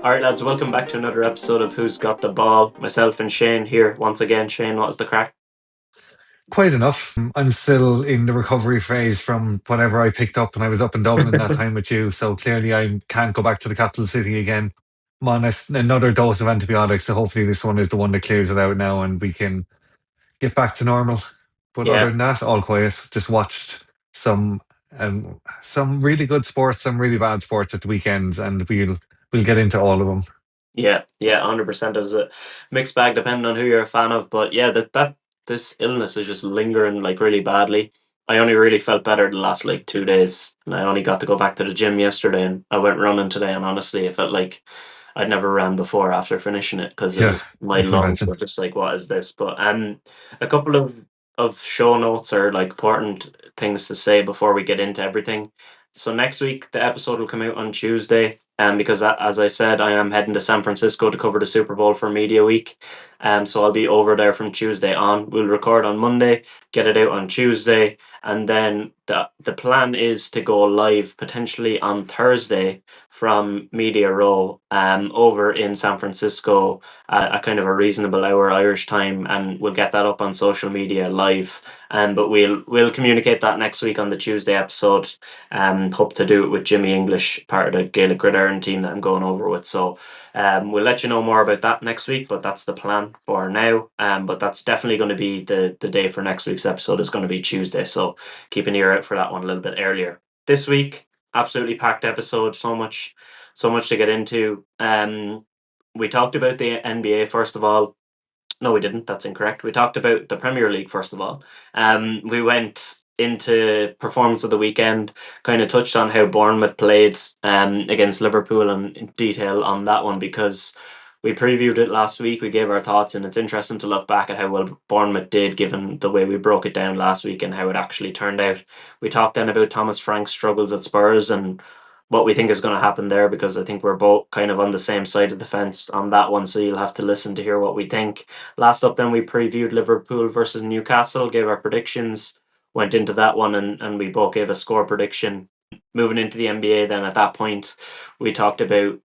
All right, lads, welcome back to another episode of Who's Got the Ball. Myself and Shane here once again. Shane, what is the crack? Quite enough. I'm still in the recovery phase from whatever I picked up when I was up in Dublin that time with you. So clearly, I can't go back to the capital city again. I'm on another dose of antibiotics. So hopefully, this one is the one that clears it out now and we can get back to normal. But other Yeah, than that, all quiet. Just watched some really good sports, some really bad sports at the weekends, and we'll get into all of them. yeah, 100%. Is a mixed bag depending on who you're a fan of. But yeah, that this illness is just lingering like really badly. I only really felt better the last like 2 days, and I only got to go back to the gym yesterday, and I went running today. And honestly, it felt like I'd never ran before after finishing it because it Yeah, was my I can lungs imagine. were just like, what is this? But a couple of show notes or like important things to say before we get into everything. So next week the episode will come out on Tuesday. Because as I said, I am heading to San Francisco to cover the Super Bowl for Media Week. So I'll be over there from Tuesday on. We'll record on Monday, get it out on Tuesday, and then the plan is to go live potentially on Thursday from Media Row over in San Francisco at a kind of a reasonable hour Irish time, and we'll get that up on social media live. But we'll communicate that next week on the Tuesday episode. Hope to do it with Jimmy English, part of the Gaelic Gridiron team that I'm going over with. So we'll let you know more about that next week, but that's the plan for now. But that's definitely going to be the day for next week's episode is going to be Tuesday. So keep an ear out for that one a little bit earlier. This week, absolutely packed episode. So much to get into. We talked about the NBA first of all. No, we didn't. That's incorrect. We talked about the Premier League first of all. We went into performance of the weekend, kind of touched on how Bournemouth played against Liverpool and in detail on that one because we previewed it last week. We gave our thoughts, and it's interesting to look back at how well Bournemouth did given the way we broke it down last week and how it actually turned out. We talked then about Thomas Frank's struggles at Spurs and what we think is going to happen there because I think we're both kind of on the same side of the fence on that one. So you'll have to listen to hear what we think. Last up, then we previewed Liverpool versus Newcastle, gave our predictions, went into that one, and we both gave a score prediction. Moving into the NBA, then at that point, we talked about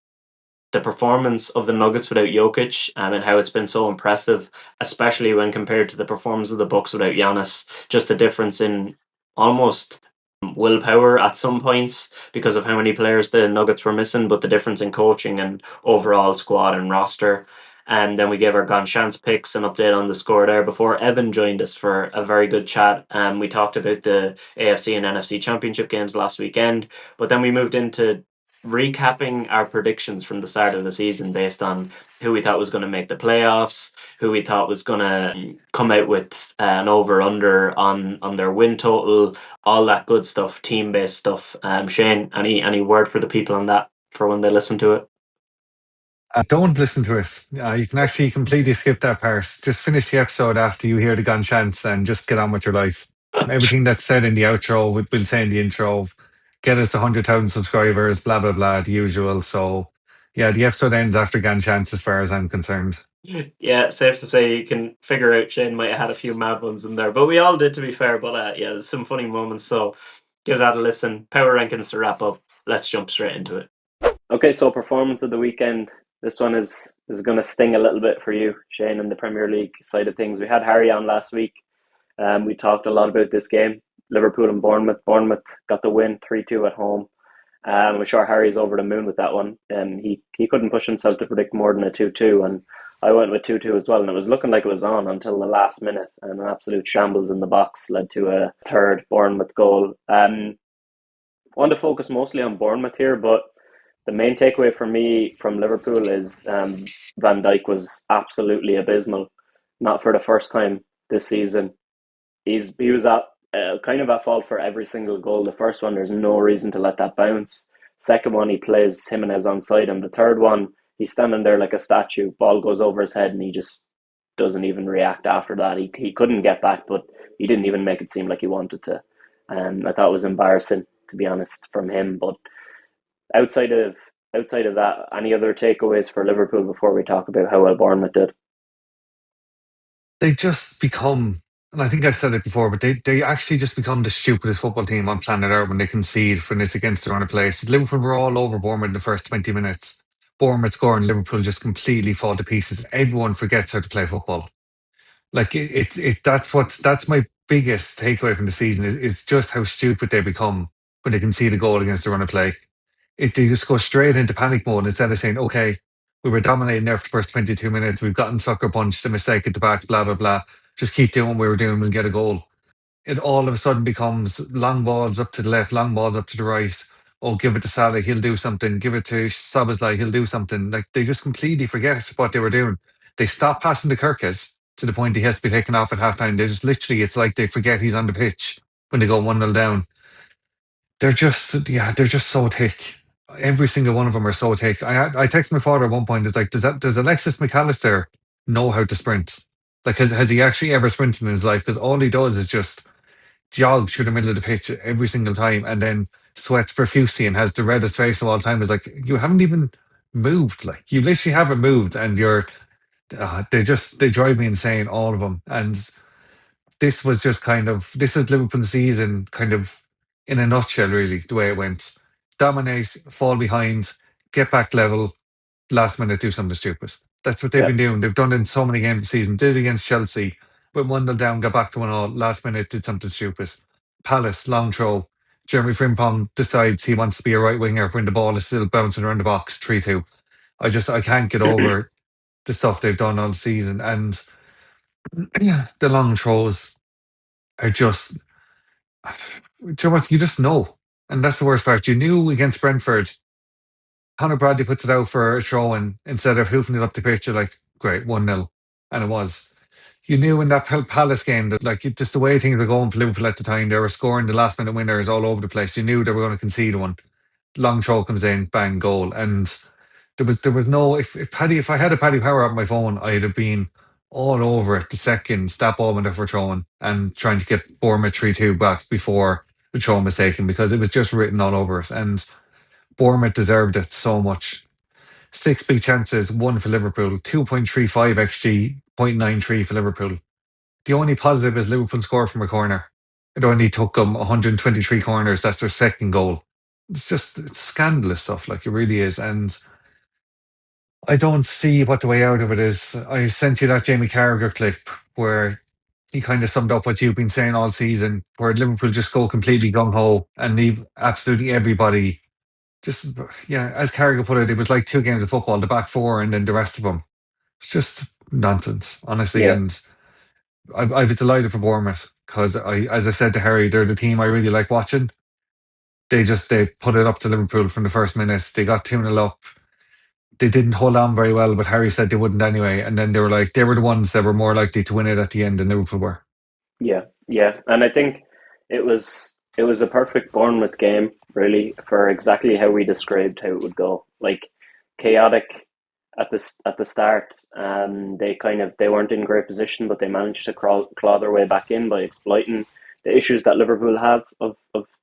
the performance of the Nuggets without Jokic and how it's been so impressive, especially when compared to the performance of the Bucks without Giannis. Just a difference in almost willpower at some points because of how many players the Nuggets were missing, but the difference in coaching and overall squad and roster. And then we gave our Gan Seans Picks an update on the score there before Evan joined us for a very good chat. We talked about the AFC and NFC championship games last weekend, but then we moved into recapping our predictions from the start of the season based on who we thought was going to make the playoffs, who we thought was going to come out with an over under on their win total, all that good stuff, team based stuff. Shane, any word for the people on that for when they listen to it? Don't listen to it. You can actually completely skip that part. Just finish the episode after you hear the gun chants and just get on with your life. Everything that's said in the outro, we'll say in the intro. Get us 100,000 subscribers, blah, blah, blah, the usual. So, yeah, the episode ends after Gan Chance as far as I'm concerned. Yeah, safe to say you can figure out Shane might have had a few mad ones in there, but we all did to be fair. But yeah, there's some funny moments. So give that a listen. Power rankings to wrap up. Let's jump straight into it. Okay, so performance of the weekend. This one is going to sting a little bit for you, Shane, in the Premier League side of things. We had Harry on last week. We talked a lot about this game, Liverpool and Bournemouth. Bournemouth got the win 3-2 at home. I'm sure Harry's over the moon with that one. He couldn't push himself to predict more than a 2-2, and I went with 2-2 as well. And it was looking like it was on until the last minute, and an absolute shambles in the box led to a third Bournemouth goal. Want to focus mostly on Bournemouth here, but the main takeaway for me from Liverpool is Van Dijk was absolutely abysmal. Not for the first time this season. He was at kind of at fault for every single goal. The first one, there's no reason to let that bounce. Second one, he plays Jimenez onside him. The third one, he's standing there like a statue. Ball goes over his head, and he just doesn't even react after that. He couldn't get back, but he didn't even make it seem like he wanted to. I thought it was embarrassing, to be honest, from him. But outside of outside of that, any other takeaways for Liverpool before we talk about how well Bournemouth did? They just become, and I think I've said it before, but they actually just become the stupidest football team on planet Earth when they concede when it's against their own place. Liverpool were all over Bournemouth in the first 20 minutes. Bournemouth score and Liverpool just completely fall to pieces. Everyone forgets how to play football. Like that's my biggest takeaway from the season is just how stupid they become when they concede a goal against the run of play. They just go straight into panic mode instead of saying, okay, we were dominating there for the first 22 minutes. We've gotten sucker punched, a mistake at the back, blah, blah, blah. Just keep doing what we were doing, we'll get a goal. It all of a sudden becomes long balls up to the left, long balls up to the right. Oh, give it to Salah, he'll do something. Give it to Sabazlai, he'll do something. Like they just completely forget what they were doing. They stop passing the Kirkes to the point he has to be taken off at halftime. They just literally, it's like they forget he's on the pitch when they go 1-0 down. They're just so thick. Every single one of them are so thick. I texted my father at one point. It's like, does Alexis McAllister know how to sprint? Like, has he actually ever sprinted in his life? Because all he does is just jog through the middle of the pitch every single time, and then sweats profusely and has the reddest face of all time. Is like you haven't even moved. Like you literally haven't moved, and you're. They drive me insane, all of them. And this was just kind of this is Liverpool season, kind of in a nutshell, really, the way it went. Dominate, fall behind, get back level, last minute do something stupid. That's what they've Yeah. been doing. They've done it in so many games this season. Did it against Chelsea, went 1-0 down, got back to 1-all, last minute did something stupid. Palace, long throw. Jeremy Frimpong decides he wants to be a right winger when the ball is still bouncing around the box, 3-2. I can't get over the stuff they've done all season. And yeah, the long throws are just do you know what? You just know. And that's the worst part. You knew against Brentford, Conor Bradley puts it out for a throw in instead of hoofing it up the pitch. You're like, great, 1-0. And it was. You knew in that Palace game that, like, just the way things were going for Liverpool at the time, they were scoring the last minute winners all over the place. You knew they were going to concede one. Long throw comes in, bang, goal. And there was no, if I had a Paddy Power on my phone, I'd have been all over it the second that ball went up for throwing and trying to get Bournemouth 3-2 back before the throw was taken because it was just written all over us. And Bournemouth deserved it so much. Six big chances, one for Liverpool, 2.35 XG, 0.93 for Liverpool. The only positive is Liverpool scored from a corner. It only took them 123 corners. That's their second goal. It's scandalous stuff, like it really is. And I don't see what the way out of it is. I sent you that Jamie Carragher clip where he kind of summed up what you've been saying all season, where Liverpool just go completely gung ho and leave absolutely everybody. Just yeah, as Carragher put it was like two games of football, the back four and then the rest of them. It's just nonsense, honestly. Yeah. And I was delighted for Bournemouth because as I said to Harry, they're the team I really like watching. They put it up to Liverpool from the first minutes. They got 2-0 up. They didn't hold on very well, but Harry said they wouldn't anyway. And then they were the ones that were more likely to win it at the end than Liverpool were. Yeah, yeah, and I think it was a perfect Bournemouth game, really, for exactly how we described how it would go. Like chaotic at the start. They weren't in great position, but they managed to claw their way back in by exploiting the issues that Liverpool have of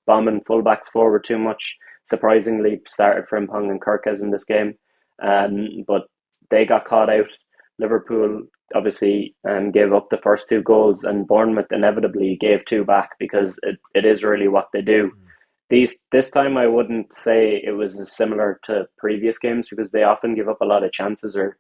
bombing fullbacks forward too much. Surprisingly, started Frimpong and Kirkes in this game, but they got caught out. Liverpool obviously gave up the first two goals, and Bournemouth inevitably gave two back because it is really what they do. This time I wouldn't say it was as similar to previous games because they often give up a lot of chances or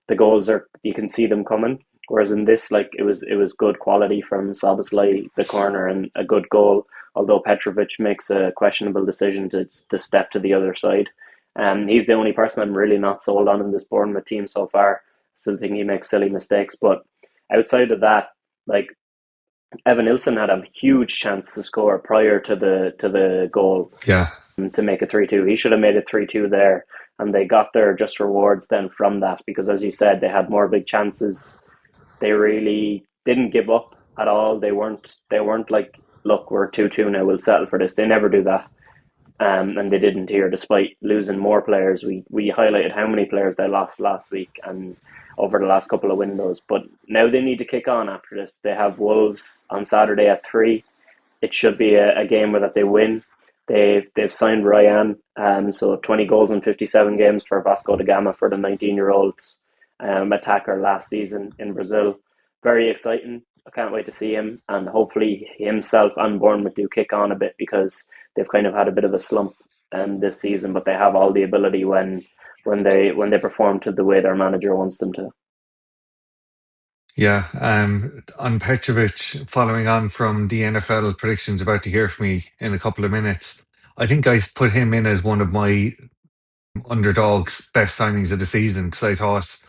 the goals are you can see them coming. Whereas in this, like it was good quality from Szoboszlai, the corner, and a good goal. Although Petrovic makes a questionable decision to step to the other side, he's the only person I'm really not sold on in this Bournemouth team so far. Still think he makes silly mistakes, but outside of that, like Evan Nilsson had a huge chance to score prior to the goal Yeah. to make it 3-2. He should have made it 3-2 there, and they got their just rewards then from that because, as you said, they had more big chances. They really didn't give up at all. They weren't like, look, we're 2-2 now, we'll settle for this. They never do that. And they didn't here, despite losing more players. We highlighted how many players they lost last week and over the last couple of windows. But now they need to kick on after this. They have Wolves on Saturday at 3. It should be a game where that they win. They've signed Ryan, so 20 goals in 57 games for Vasco da Gama for the 19-year-old attacker last season in Brazil. Very exciting. I can't wait to see him, and hopefully himself and Bournemouth do kick on a bit because they've kind of had a bit of a slump this season, but they have all the ability when when they perform to the way their manager wants them to. Yeah, on Petrovic, following on from the NFL predictions about to hear from me in a couple of minutes, I think I put him in as one of my underdogs' best signings of the season because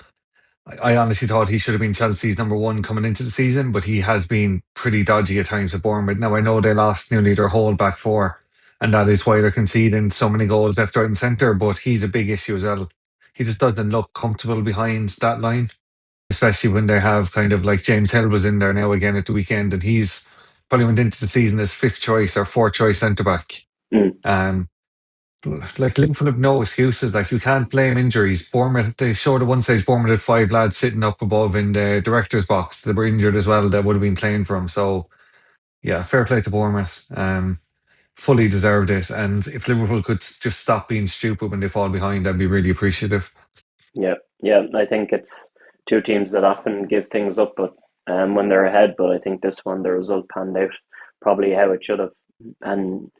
I honestly thought he should have been Chelsea's number one coming into the season, but he has been pretty dodgy at times at Bournemouth. Now I know they lost nearly their whole back four, and that is why they're conceding so many goals left, right, and centre. But he's a big issue as well. He just doesn't look comfortable behind that line, especially when they have kind of like James Hill was in there now again at the weekend, and he's probably went into the season as fifth choice or fourth choice centre back. Mm, Um, like Liverpool have no excuses. Like you can't blame injuries. Bournemouth, they showed at one stage Bournemouth had five lads sitting up above in the director's box that were injured as well that would have been playing for him. So yeah, fair play to Bournemouth. Fully deserved it. And if Liverpool could just stop being stupid when they fall behind, I'd be really appreciative. yeah, yeah. I think it's two teams that often give things up, but when they're ahead. But I think this one, the result panned out probably how it should have. And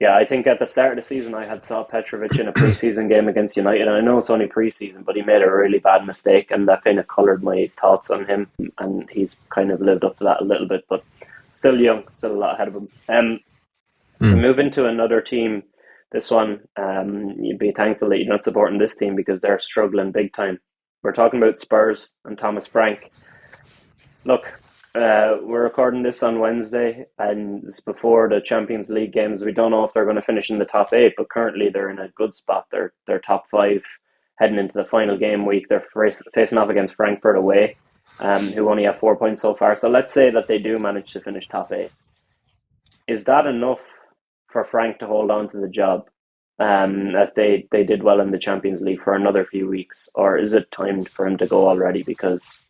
yeah, I think at the start of the season, I had saw Petrovic in a preseason game against United, and I know it's only preseason, but he made a really bad mistake, and that kind of coloured my thoughts on him. And he's kind of lived up to that a little bit, but still young, still a lot ahead of him. To Mm. move into another team, this one, you'd be thankful that you're not supporting this team because they're struggling big time. We're talking about Spurs and Thomas Frank. Look, we're recording this on Wednesday, and it's before the Champions League games. We don't know if they're going to finish in the top eight, but currently they're in a good spot. They're top five heading into the final game week. They're facing off against Frankfurt away, who only have 4 points so far. So let's say that they do manage to finish top eight. Is that enough for Frank to hold on to the job? If they did well in the Champions League for another few weeks, or is it time for him to go already? Because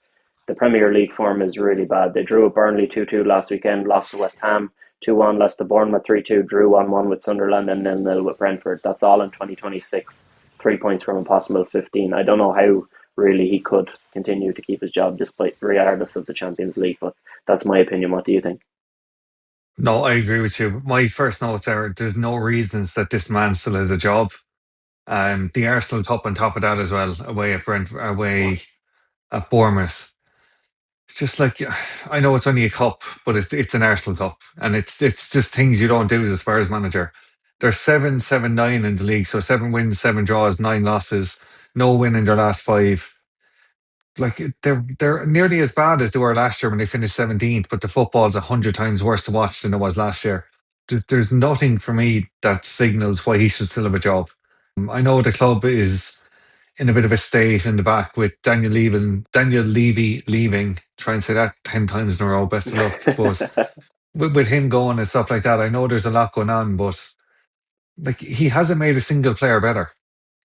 the Premier League form is really bad. They drew at Burnley 2-2 last weekend, lost to West Ham 2-1, lost to Bournemouth 3-2, drew 1-1 with Sunderland, and 0-0 with Brentford. That's all in 2026. 3 points from a possible 15. I don't know how really he could continue to keep his job despite regardless of the Champions League, but that's my opinion. What do you think? No, I agree with you. My first notes are there's no reasons that this man still has a job. The Arsenal Cup on top of that as well, away at Bournemouth. It's just like I know it's only a cup, but it's an Arsenal Cup, and it's just things you don't do as a Spurs manager. They're 7-7-9 in the league, so 7 wins, 7 draws, 9 losses, no win in their last five. Like they're nearly as bad as they were last year when they finished 17th, but the football's 100 times worse to watch than it was last year. There's nothing for me that signals why he should still have a job. I know the club is in a bit of a state in the back with Daniel Levy leaving. Try and say that 10 times in a row. Best of luck. But with him going and stuff like that, I know there's a lot going on, but like he hasn't made a single player better.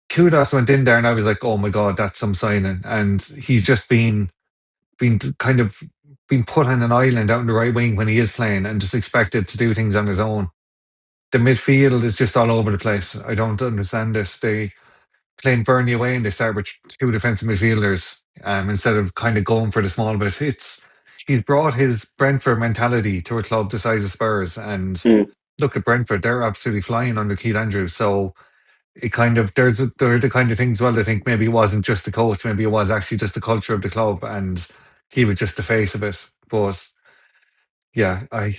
Kudos went in there, and I was like, oh my god, that's some signing, and he's just been kind of been put on an island out in the right wing when he is playing, and just expected to do things on his own. The midfield is just all over the place. I don't understand this. They playing Burnley away and they start with two defensive midfielders instead of kind of going for the small bit. He's brought his Brentford mentality to a club the size of Spurs, and Mm, look at Brentford; they're absolutely flying under Keith Andrews. So it kind of they're the kind of things. Well, I think maybe it wasn't just the coach; maybe it was actually just the culture of the club, and he was just the face of it. But yeah, I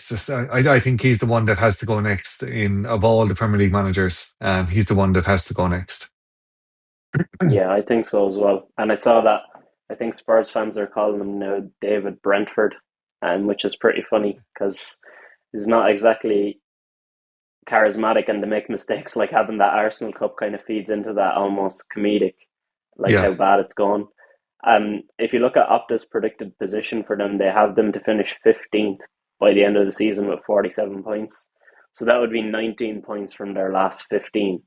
think he's the one that has to go next in of all the Premier League managers. He's the one that has to go next. yeah, I think so as well. And I saw that. I think Spurs fans are calling him now David Brentford, which is pretty funny because he's not exactly charismatic, and to make mistakes like having that Arsenal Cup kind of feeds into that almost comedic, like Yeah, how bad it's gone. If you look at Opta's predicted position for them, they have them to finish 15th by the end of the season with 47 points. So that would be 19 points from their last 15.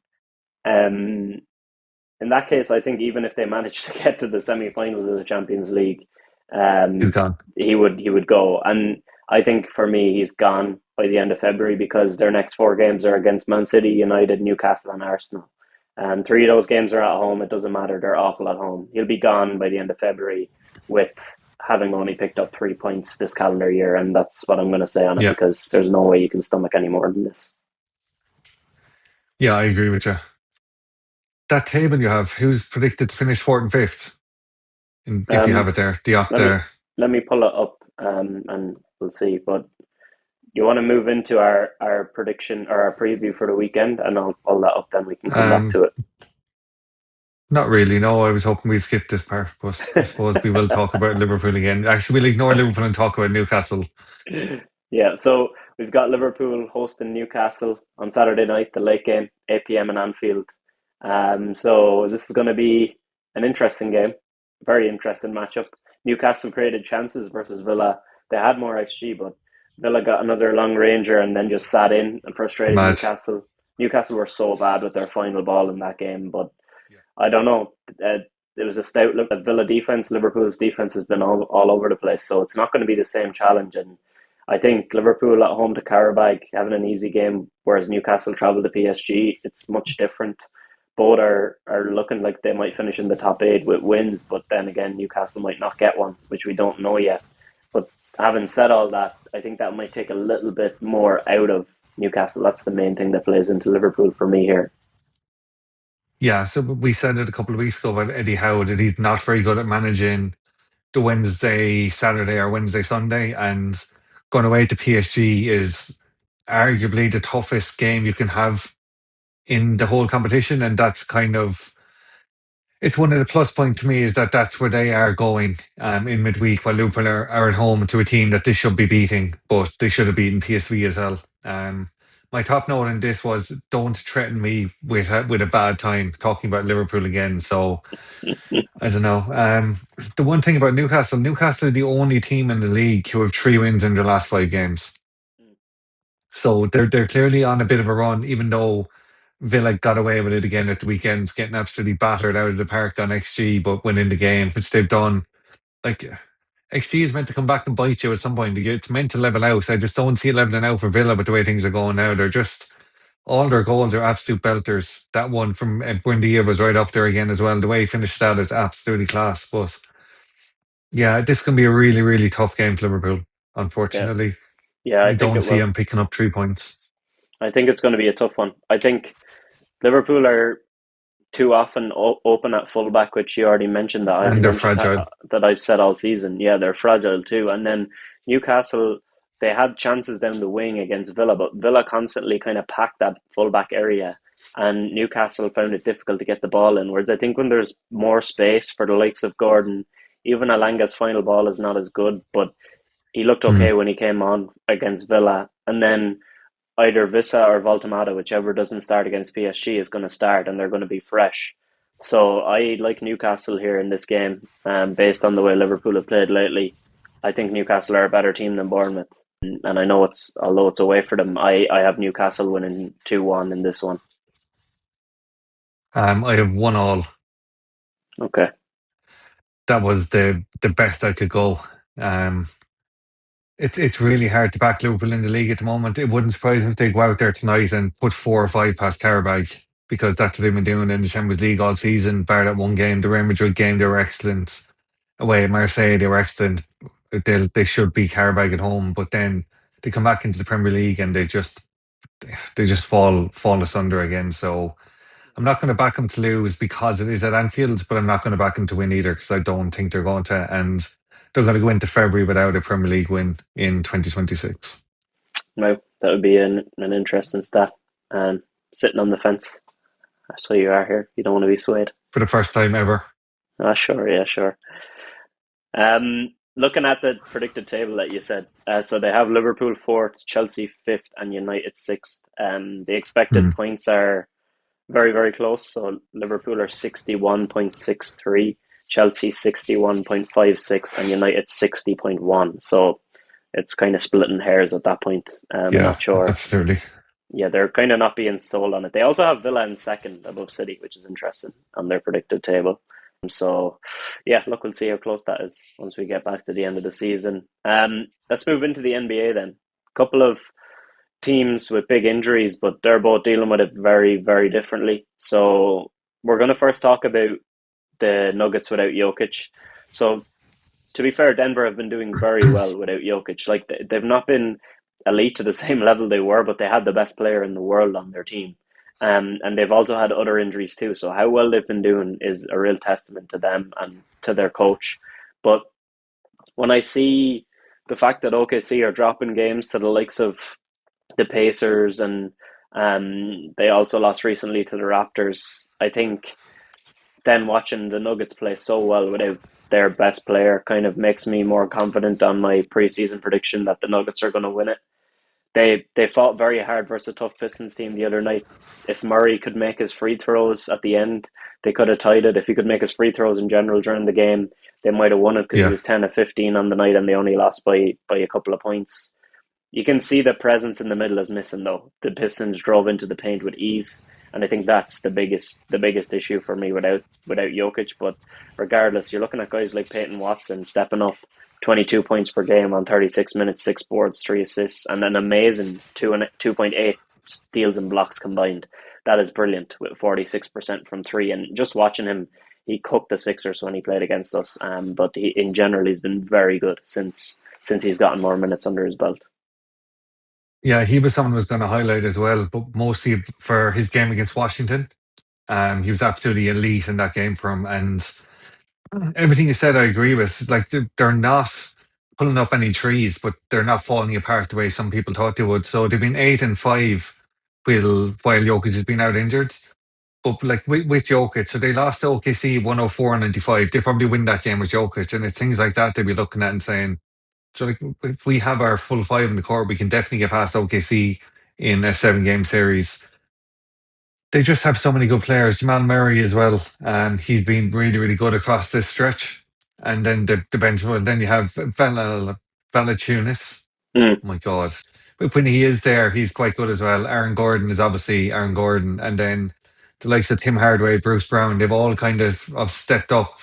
Um, in that case, I think even if they manage to get to the semi-finals of the Champions League, he's um, gone. he would go. And I think for me, he's gone by the end of February because their next four games are against Man City, United, Newcastle, and Arsenal. And three of those games are at home. It doesn't matter; they're awful at home. He'll be gone by the end of February with having only picked up 3 points this calendar year, and that's what I'm going to say on it Yeah. because there's no way you can stomach any more than this. Yeah, I agree with you. That table you have, who's predicted to finish fourth and fifth? If you have Um, it there, the let me Octa. let me pull it up, and we'll see. But you want to move into our prediction or our preview for the weekend, and I'll pull that up. Then we can come back Um, to Not really. No, I was hoping we'd skip this part, but I suppose we will talk about Liverpool again. Actually, we'll ignore Liverpool and talk about Newcastle. it. Yeah, so we've got Liverpool hosting Newcastle on Saturday night, the late game, 8 p.m. in Anfield. So this is going to be an interesting game, very interesting matchup. Newcastle created chances versus Villa. They had more XG, but Villa got another long ranger and then just sat in and frustrated Mad. Newcastle. Newcastle were so bad with their final ball in that game, but I don't know. It was a stout look at Villa defense. Liverpool's defense has been all over the place, so it's not going to be the same challenge. And I think Liverpool at home to Karabag having an easy game, whereas Newcastle travel to PSG, it's much different. Both are looking like they might finish in the top eight with wins, but then again, Newcastle might not get one, which we don't know yet. But having said all that, I think that might take a little bit more out of Newcastle. That's the main thing that plays into Liverpool for me here. Yeah, so we said it a couple of weeks ago about Eddie Howe that he's not very good at managing the Wednesday, Saturday, or Wednesday, Sunday, and going away to PSG is arguably the toughest game you can have in the whole competition, and that's kind of it's one of the plus points to me is that that's where they are going in midweek, while Liverpool are at home to a team that they should be beating, but they should have beaten PSV as well. My top note in this was don't threaten me with a bad time talking about Liverpool again. So I don't know. The one thing about Newcastle are the only team in the league who have 3 wins in their last 5 games. So they're clearly on a bit of a run, even though Villa got away with it again at the weekend, getting absolutely battered out of the park on XG, but winning the game, which they've done. Like XG is meant to come back and bite you at some point. It's meant to level out. I just don't see it leveling out for Villa with the way things are going now. They're just all their goals are absolute belters. That one from Buendia was right up there again as well. The way he finished that is absolutely class. But yeah, this can be a really, really tough game for Liverpool. Yeah, Unfortunately, yeah, I I think don't it see will. them picking up 3 points, I think it's going to be a tough one. I think Liverpool are too often open at fullback, which you already mentioned that I've and they're mentioned fragile. that I've said all season. Yeah, they're fragile too. And then Newcastle, they had chances down the wing against Villa, but Villa constantly kind of packed that fullback area, and Newcastle found it difficult to get the ball in. Whereas I think when there's more space for the likes of Gordon, even Alanga's final ball is not as good, but he looked Hmm. okay when he came on against Villa, and then either Vissa or Voltamata, whichever doesn't start against PSG, is going to start, and they're going to be fresh. So I like Newcastle here in this game, based on the way Liverpool have played lately. I think Newcastle are a better team than Bournemouth, and I know although it's away for them, I have Newcastle winning 2-1 in this one. I have 1-1. Okay. That was the best I could go. Um, it's really hard to back Liverpool in the league at the moment. It wouldn't surprise me if they go out there tonight and put 4 or 5 past Carabag because that's what they've been doing in the Champions League all season. Bar that one game, the Real Madrid game, they were excellent. Away at Marseille, they were excellent. They should be Carabag at home, but then they come back into the Premier League and they just fall asunder again. So I'm not going to back them to lose because it is at Anfield, but I'm not going to back them to win either because I don't think they're going to. And they're going to go into February without a Premier League win in 2026 No, that would be an interesting stat. Sitting on the fence. So you are here. You don't want to be swayed. for the first time ever. Ah, sure, yeah, sure. Looking at the predicted table that you said, so they have Liverpool fourth, Chelsea fifth, and United sixth. The expected Hmm. points are very, very close. So Liverpool are 61.63, Chelsea 61.56, and United 60.1. So it's kind of splitting hairs at that point. I'm Yeah, not sure. absolutely. Yeah, they're kind of not being sold on it. They also have Villa in second above City, which is interesting on their predicted table. So, yeah, look, we'll see how close that is once we get back to the end of the season. Let's move into the NBA then. A couple of teams with big injuries, but they're both dealing with it very, very differently. So, we're going to first talk about the Nuggets without Jokic. So, to be fair, Denver have been doing very well without Jokic. Like they've not been elite to the same level they were, but they had the best player in the world on their team. And they've also had other injuries too. So how well they've been doing is a real testament to them and to their coach. But when I see the fact that OKC are dropping games to the likes of the Pacers and they also lost recently to the Raptors, I think then watching the Nuggets play so well without their best player kind of makes me more confident on my preseason prediction that the Nuggets are going to win it. They fought very hard versus a tough Pistons team the other night. If Murray could make his free throws at the end, they could have tied it. If he could make his free throws in general during the game, they might have won it because he Yeah. was 10 of 15 on the night and they only lost by a couple of points. You can see the presence in the middle is missing though. The Pistons drove into the paint with ease, and I think that's the biggest issue for me without Jokic. But regardless, you're looking at guys like Peyton Watson stepping up, 22 points per game on 36 minutes, 6 boards, 3 assists, and an amazing 2.8 steals and blocks combined. That is brilliant with 46% from three. And just watching him, he cooked the Sixers when he played against us. But in general, he's been very good since he's gotten more minutes under his belt. Yeah, he was someone who was going to highlight as well, but mostly for his game against Washington. He was absolutely elite in that game for him. And everything you said, I agree with. Like, they're not pulling up any trees, but they're not falling apart the way some people thought they would. So they've been 8-5 while Jokic has been out injured. But like with Jokic, so they lost to OKC 104-95. They probably win that game with Jokic. And it's things like that they'd be looking at and saying, so like, if we have our full five in the court, we can definitely get past OKC in a 7 game series. They just have so many good players. Jamal Murray as well. He's been really, really good across this stretch. And then the bench, well, then you have Valanciunas. Mm, Oh my God. But when he is there, he's quite good as well. Aaron Gordon is obviously Aaron Gordon. And then the likes of Tim Hardaway, Bruce Brown, they've all kind of stepped up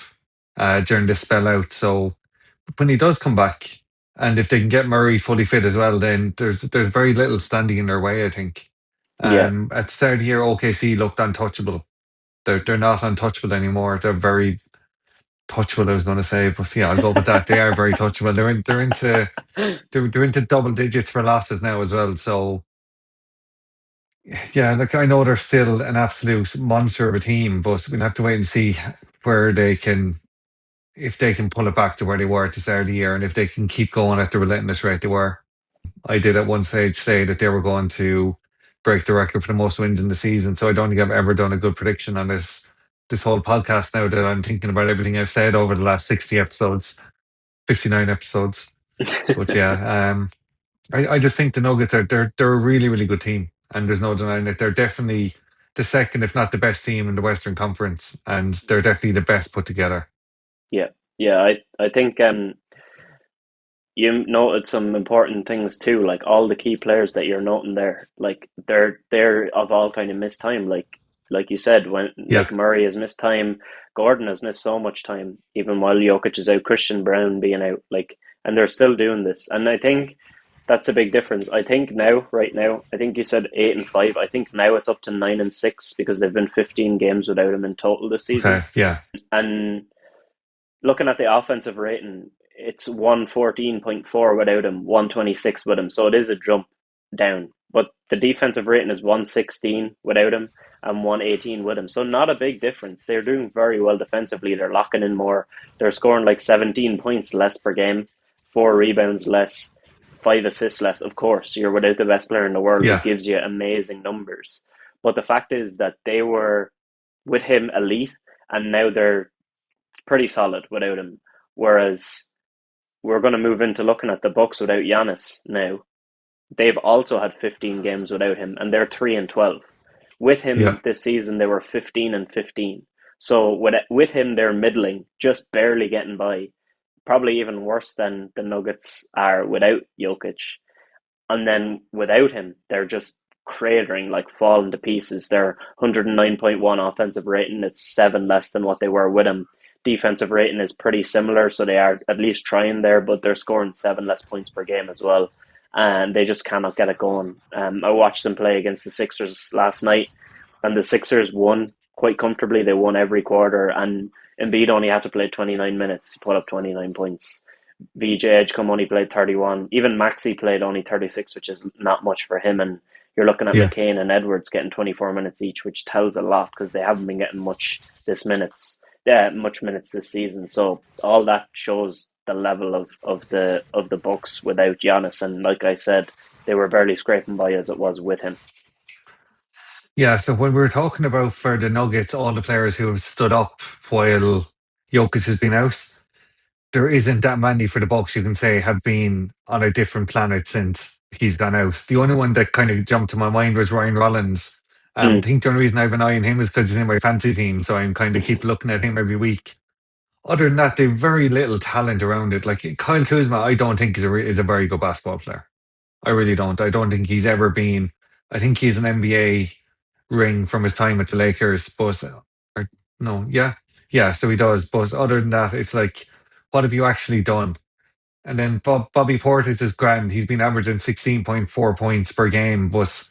during this spell out. So when he does come back, and if they can get Murray fully fit as well, then there's very little standing in their way, I think. yeah. At the start of the year, OKC looked untouchable. They're not untouchable anymore. They're very touchable, I was going to say, but yeah, I'll go with that. They are very touchable. They're into double digits for losses now as well. So yeah, look, I know they're still an absolute monster of a team, but we'll have to wait and see where they can, if they can pull it back to where they were at the start of the year, and if they can keep going at the relentless rate they were. I did at one stage say that they were going to break the record for the most wins in the season. So I don't think I've ever done a good prediction on this whole podcast now that I'm thinking about everything I've said over the last 60 episodes, 59 episodes. But yeah, I just think the Nuggets they're a really, really good team. And there's no denying it. They're definitely the second, if not the best team in the Western Conference. And they're definitely the best put together. Yeah, yeah. I think you noted some important things too, like all the key players that you're noting there, like they're of all kind of missed time, like you said, when Yeah, like Murray has missed time, Gordon has missed so much time, even while Jokic is out, Christian Brown being out, like, and they're still doing this, and I think that's a big difference. I think now, right now, I think you said 8-5. I think now it's up to 9-6 because they've been 15 games without him in total this season, okay, yeah, and looking at the offensive rating, it's 114.4 without him, 126 with him. So it is a jump down. But the defensive rating is 116 without him and 118 with him. So not a big difference. They're doing very well defensively. They're locking in more. They're scoring like 17 points less per game, 4 rebounds less, 5 assists less. Of course, you're without the best player in the world. It yeah, gives you amazing numbers. But the fact is that they were with him elite, and now they're pretty solid without him. Whereas we're going to move into looking at the Bucks without Giannis now. They've also had 15 games without him, and they're 3-12. With yeah, him this season, they were 15-15. So with him, they're middling, just barely getting by. Probably even worse than the Nuggets are without Jokic. And then without him, they're just cratering, like falling to pieces. They're 109.1 offensive rating. It's 7 less than what they were with him. Defensive rating is pretty similar, so they are at least trying there, but they're scoring 7 less points per game as well. And they just cannot get it going. I watched them play against the Sixers last night, and the Sixers won quite comfortably. They won every quarter, and Embiid only had to play 29 minutes to put up 29 points. VJ Edgecombe only played 31. Even Maxi played only 36, which is not much for him. And you're looking at Yeah. McCain and Edwards getting 24 minutes each, which tells a lot because they haven't been getting much minutes this season. So all that shows the level of the Bucks without Giannis, and like I said, they were barely scraping by as it was with him. Yeah, so when we were talking about for the Nuggets, all the players who have stood up while Jokic has been out, there isn't that many for the Bucks you can say have been on a different planet since he's gone out. The only one that kind of jumped to my mind was Ryan Rollins. I Mm, think the only reason I have an eye on him is because he's in my fantasy team, so I'm kind of keep looking at him every week. Other than that, they've very little talent around it. Like Kyle Kuzma, I don't think is a very good basketball player. I really don't. I don't think he's ever been. I think he's an NBA ring from his time at the Lakers, but or, no, yeah, yeah. So he does. But other than that, it's like, what have you actually done? And then Bobby Portis is grand. He's been averaging 16.4 points per game, but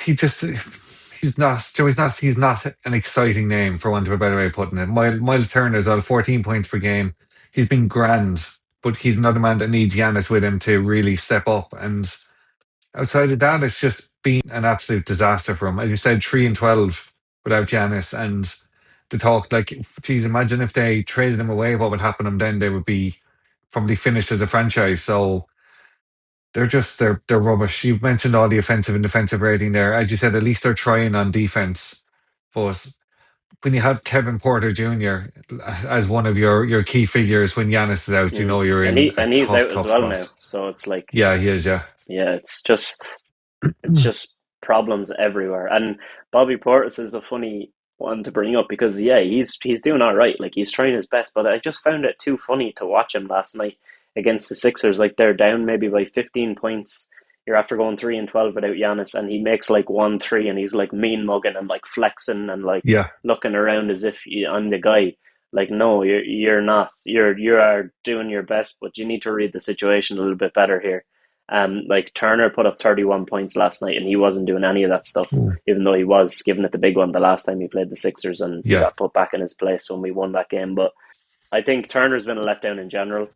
he just he's not. So he's not an exciting name for want of a better way of putting it. Miles Turner as well, 14 points per game. He's been grand, but he's another man that needs Giannis with him to really step up. And outside of that, it's just been an absolute disaster for him. As you said, 3-12 without Giannis, and the talk like, geez, imagine if they traded him away, what would happen to them then? They would be probably finished as a franchise. So they're rubbish. You mentioned all the offensive and defensive rating there. As you said, at least they're trying on defense. But when you have Kevin Porter Jr. as one of your key figures when Giannis is out, you mm. know you're And in a he's tough, out as tough well spot. now, so it's like, Yeah, he is. Yeah, yeah, it's just problems everywhere. And Bobby Portis is a funny one to bring up because yeah, he's doing all right. Like he's trying his best, but I just found it too funny to watch him last night against the Sixers. Like they're down maybe by 15 points. You're after going 3-12 without Giannis, and he makes like 1 3, and he's like mean mugging and like flexing and like yeah, looking around as if I'm the guy. Like no, you're not. You are doing your best, but you need to read the situation a little bit better here. Like Turner put up 31 points last night, and he wasn't doing any of that stuff, Ooh, even though he was giving it the big one the last time he played the Sixers, and he yeah, got put back in his place when we won that game. But I think Turner's been a letdown in general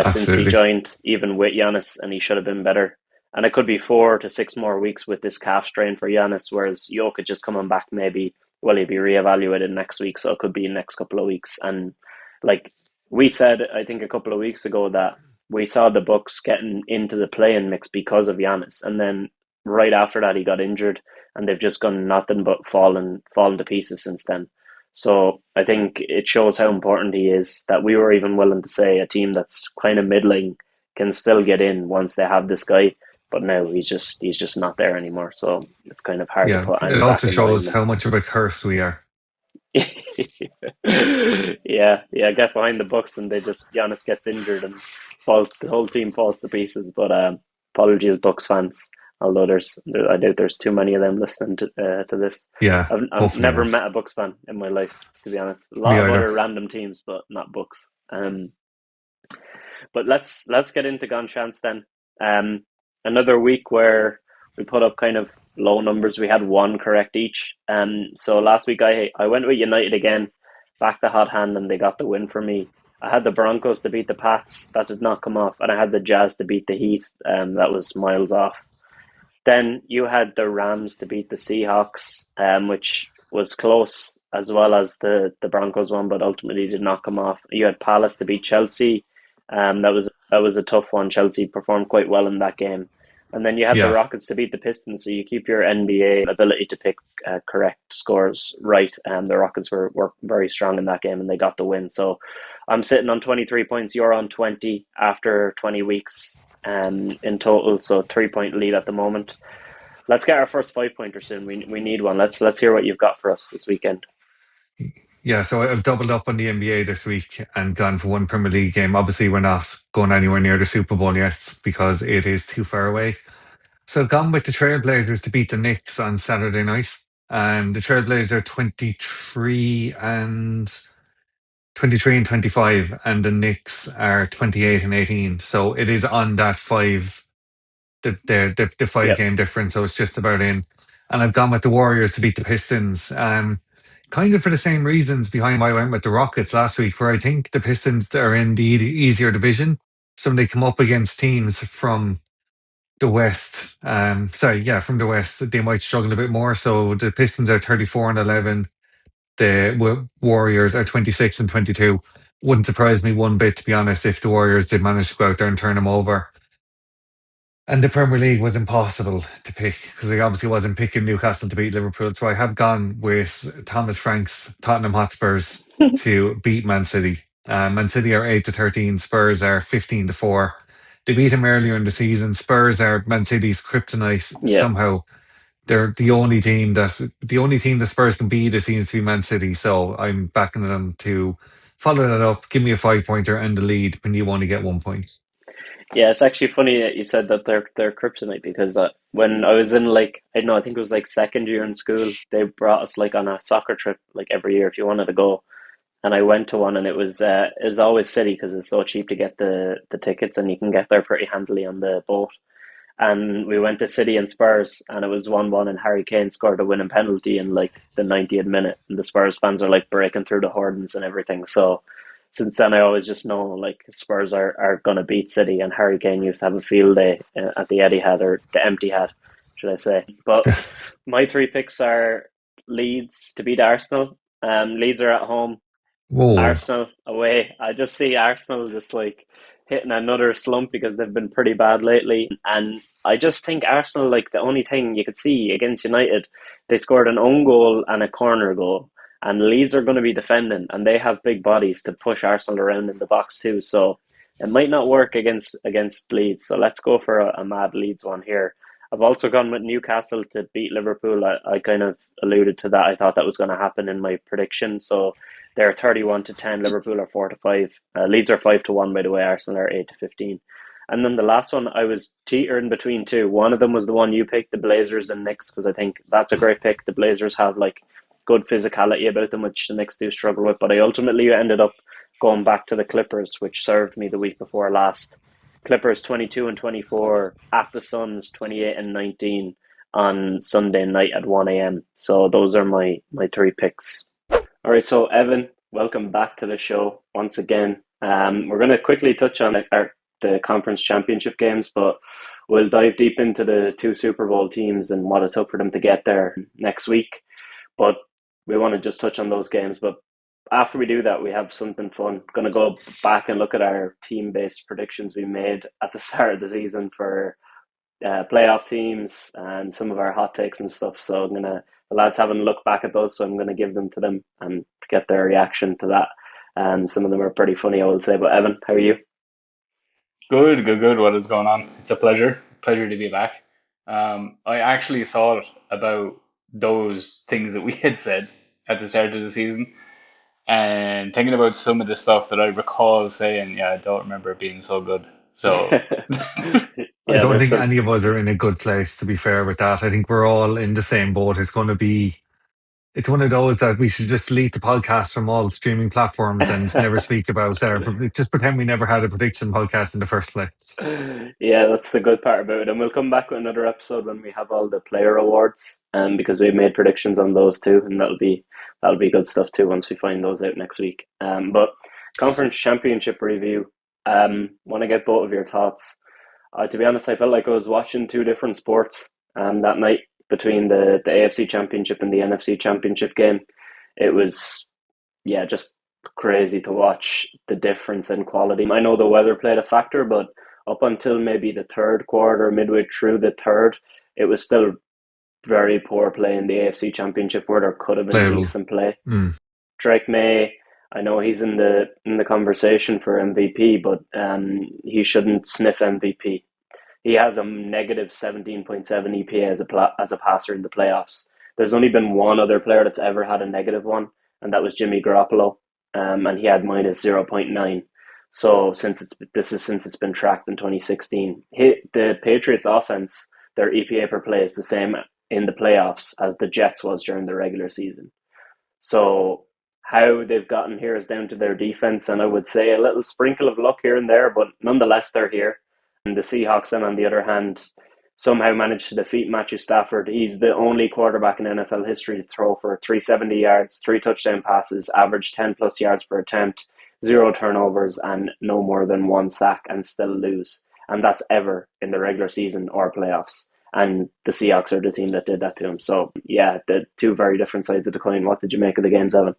since he absolutely. joined, even with Giannis, and he should have been better. And it could be 4 to 6 more weeks with this calf strain for Giannis, whereas Jokic just coming back maybe, will he be reevaluated next week? So it could be next couple of weeks. And like we said, I think a couple of weeks ago that we saw the Bucks getting into the play-in mix because of Giannis, and then right after that he got injured, and they've just gone nothing but fallen to pieces since then. So I think it shows how important he is that we were even willing to say a team that's kind of middling can still get in once they have this guy. But now he's just not there anymore. So it's kind of hard to Yeah, put it any also back in behind shows them. how much of a curse we are. Yeah, get behind the Bucks and they just Giannis gets injured and falls. The whole team falls to pieces. But apologies, Bucks fans. Although I doubt there's too many of them listening to this. Yeah, I've hopefully never not. met a Bucks fan in my life, to be honest. A Me lot of either. other random teams, but not Bucks. But let's get into Gan Chance then. Um, Another week where we put up kind of low numbers. We had one correct each. So last week I went with United again, back the hot hand, and they got the win for me. I had the Broncos to beat the Pats. That did not come off, and I had the Jazz to beat the Heat. That was miles off. Then you had the Rams to beat the Seahawks, which was close as well as the Broncos one, but ultimately did not come off. You had Palace to beat Chelsea. That was a tough one. Chelsea performed quite well in that game. And then you had the Yeah, Rockets to beat the Pistons, so you keep your NBA ability to pick correct scores right. The Rockets were very strong in that game, and they got the win. So I'm sitting on 23 points. You're on 20 after 20 weeks in total, so 3 point lead at the moment. Let's get our first 5 pointer soon. We need one. Let's hear what you've got for us this weekend. yeah. So I've doubled up on the NBA this week and gone for one Premier League game. Obviously, we're not going anywhere near the Super Bowl yet because it is too far away. So I've gone with the Trailblazers to beat the Knicks on Saturday night. And the Trailblazers are 23 and 25, and the Knicks are 28 and 18. So it is on that the five Yep. game difference. So it's just about in. And I've gone with the Warriors to beat the Pistons. Kind of for the same reasons behind why I went with the Rockets last week, where I think the Pistons are in the easier division. So when they come up against teams from the West. Sorry, yeah, from the West, they might struggle a bit more. So the Pistons are 34-11. The Warriors are 26-22. Wouldn't surprise me one bit, to be honest, if the Warriors did manage to go out there and turn them over. And the Premier League was impossible to pick because I obviously wasn't picking Newcastle to beat Liverpool. So I have gone with Thomas Frank's Tottenham Hotspurs to beat Man City. Man City are 8-13. Spurs are 15-4. They beat him earlier in the season. Spurs are Man City's kryptonite. Yeah. Somehow they're the only team the Spurs can beat. It seems to be Man City. So I'm backing them to follow that up. Give me a 5 pointer and the lead when you only get 1 point. Yeah, it's actually funny that you said that they're kryptonite because when I was in like I don't know, I think it was like second year in school, they brought us like on a soccer trip like every year if you wanted to go, and I went to one and it was always City because it's so cheap to get the tickets and you can get there pretty handily on the boat. And we went to City and Spurs, and it was 1-1, and Harry Kane scored a winning penalty in like the 90th minute, and the Spurs fans are like breaking through the hordens and everything. So since then, I always just know like Spurs are going to beat City, and Harry Kane used to have a field day at the Etihad or the Empty Hat, should I say? But my three picks are Leeds to beat Arsenal. Leeds are at home. Whoa. Arsenal away. I just see Arsenal just like hitting another slump because they've been pretty bad lately. And I just think Arsenal, like the only thing you could see against United, they scored an own goal and a corner goal. And Leeds are going to be defending, and they have big bodies to push Arsenal around in the box too. So it might not work against Leeds. So let's go for a mad Leeds one here. I've also gone with Newcastle to beat Liverpool. I kind of alluded to that. I thought that was going to happen in my prediction. So they're 31-10. Liverpool are 4-5. Leeds are 5-1, by the way. Arsenal are 8-15. And then the last one, I was teetering between two. One of them was the one you picked, the Blazers and Knicks, because I think that's a great pick. The Blazers have like good physicality about them, which the Knicks do struggle with. But I ultimately ended up going back to the Clippers, which served me the week before last. Clippers 22-24 at the Suns 28-19 on Sunday night at 1 a.m. So those are my three picks. All right, so Evan, welcome back to the show once again. We're going to quickly touch on the conference championship games, but we'll dive deep into the two Super Bowl teams and what it took for them to get there next week. But we want to just touch on those games. But after we do that, we have something fun. Going to go back and look at our team-based predictions we made at the start of the season for playoff teams and some of our hot takes and stuff. So the lads haven't looked back at those, so I'm gonna give them to them and get their reaction to that. Some of them are pretty funny, I will say. But Evan, how are you? Good, good, good. What is going on? It's a pleasure to be back. I actually thought about those things that we had said at the start of the season, and thinking about some of the stuff that I recall saying. Yeah, I don't remember it being so good. So, I Yeah, don't there's think some. any of us are in a good place, to be fair with that. I think we're all in the same boat. It's one of those that we should just delete the podcast from all streaming platforms and never speak about, just pretend we never had a prediction podcast in the first place. Yeah, that's the good part about it. And we'll come back with another episode when we have all the player awards, because we've made predictions on those too, and that'll be good stuff too once we find those out next week. But conference championship review. Want to get both of your thoughts. To be honest, I felt like I was watching two different sports that night between the AFC Championship and the NFC Championship game. It was, yeah, just crazy to watch the difference in quality. I know the weather played a factor, but up until maybe the third quarter, midway through the third, it was still very poor play in the AFC Championship where there could have been Playable. decent play. Mm. Drake May, I know he's in the conversation for MVP, but he shouldn't sniff MVP. He has a negative 17.7 EPA as a passer in the playoffs. There's only been one other player that's ever had a negative one, and that was Jimmy Garoppolo, and he had minus 0.9. So since it's been tracked in 2016, the Patriots offense, their EPA per play is the same in the playoffs as the Jets was during the regular season. So how they've gotten here is down to their defense, and I would say a little sprinkle of luck here and there, but nonetheless they're here. And the Seahawks, then on the other hand, somehow managed to defeat Matthew Stafford. He's the only quarterback in NFL history to throw for 370 yards, three touchdown passes, average 10 plus yards per attempt, zero turnovers, and no more than one sack, and still lose. and that's ever in the regular season or playoffs. And the Seahawks are the team that did that to him. So yeah, the two very different sides of the coin. What did you make of the games, Evan?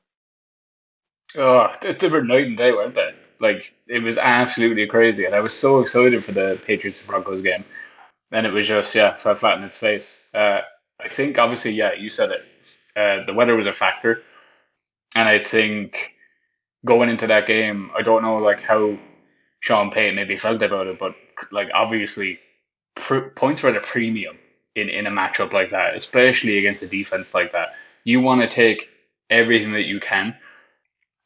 Oh, they were night and day, weren't they? Like, it was absolutely crazy, and I was so excited for the Patriots and Broncos game, and it was just, yeah, fell flat in its face. I think, obviously, yeah, you said it. The weather was a factor, and I think going into that game, I don't know like how Sean Payton maybe felt about it, but like obviously, points were at a premium in a matchup like that, especially against a defense like that. You want to take everything that you can.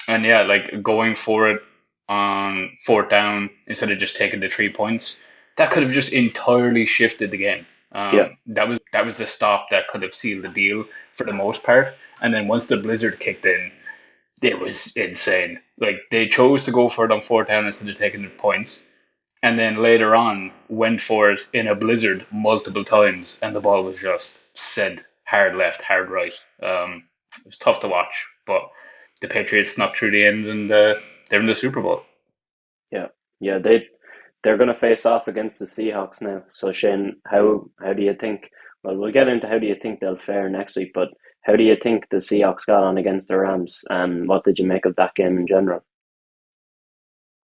And yeah, like going for it on fourth down instead of just taking the 3 points, that could have just entirely shifted the game. Yeah, That was the stop that could have sealed the deal for the most part. And then once the blizzard kicked in, it was insane. Like they chose to go for it on fourth down instead of taking the points, and then later on went for it in a blizzard multiple times, and the ball was just sent hard left, hard right. It was tough to watch, but the Patriots snuck through the end, and they're in the Super Bowl. yeah, yeah. They're going to face off against the Seahawks now. So Shane, how do you think? Well, we'll get into how do you think they'll fare next week, but how do you think the Seahawks got on against the Rams, and what did you make of that game in general?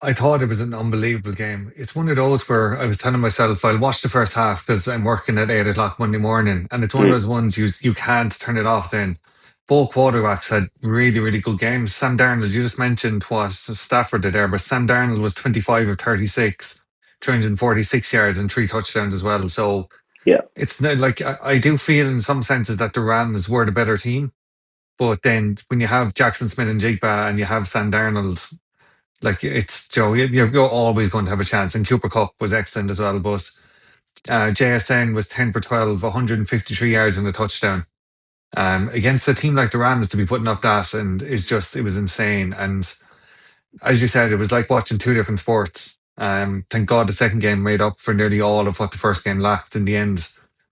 I thought it was an unbelievable game. It's one of those where I was telling myself I'll watch the first half because I'm working at 8 o'clock Monday morning, and it's one of Mm, those ones you can't turn it off. Then both quarterbacks had really really good games. Sam Darnold, you just mentioned what Stafford did there, but Sam Darnold was 25 of 36, 346 yards and three touchdowns as well. So yeah, it's not like I do feel in some senses that the Rams were the better team. But then when you have Jackson Smith and Jigba and you have Sam Darnold, like it's Joe, you're always going to have a chance. And Cooper Cup was excellent as well. But JSN was 10 for 12, 153 yards and a touchdown. Against a team like the Rams to be putting up that and is just it was insane. And as you said, it was like watching two different sports. Thank God the second game made up for nearly all of what the first game lacked in the end.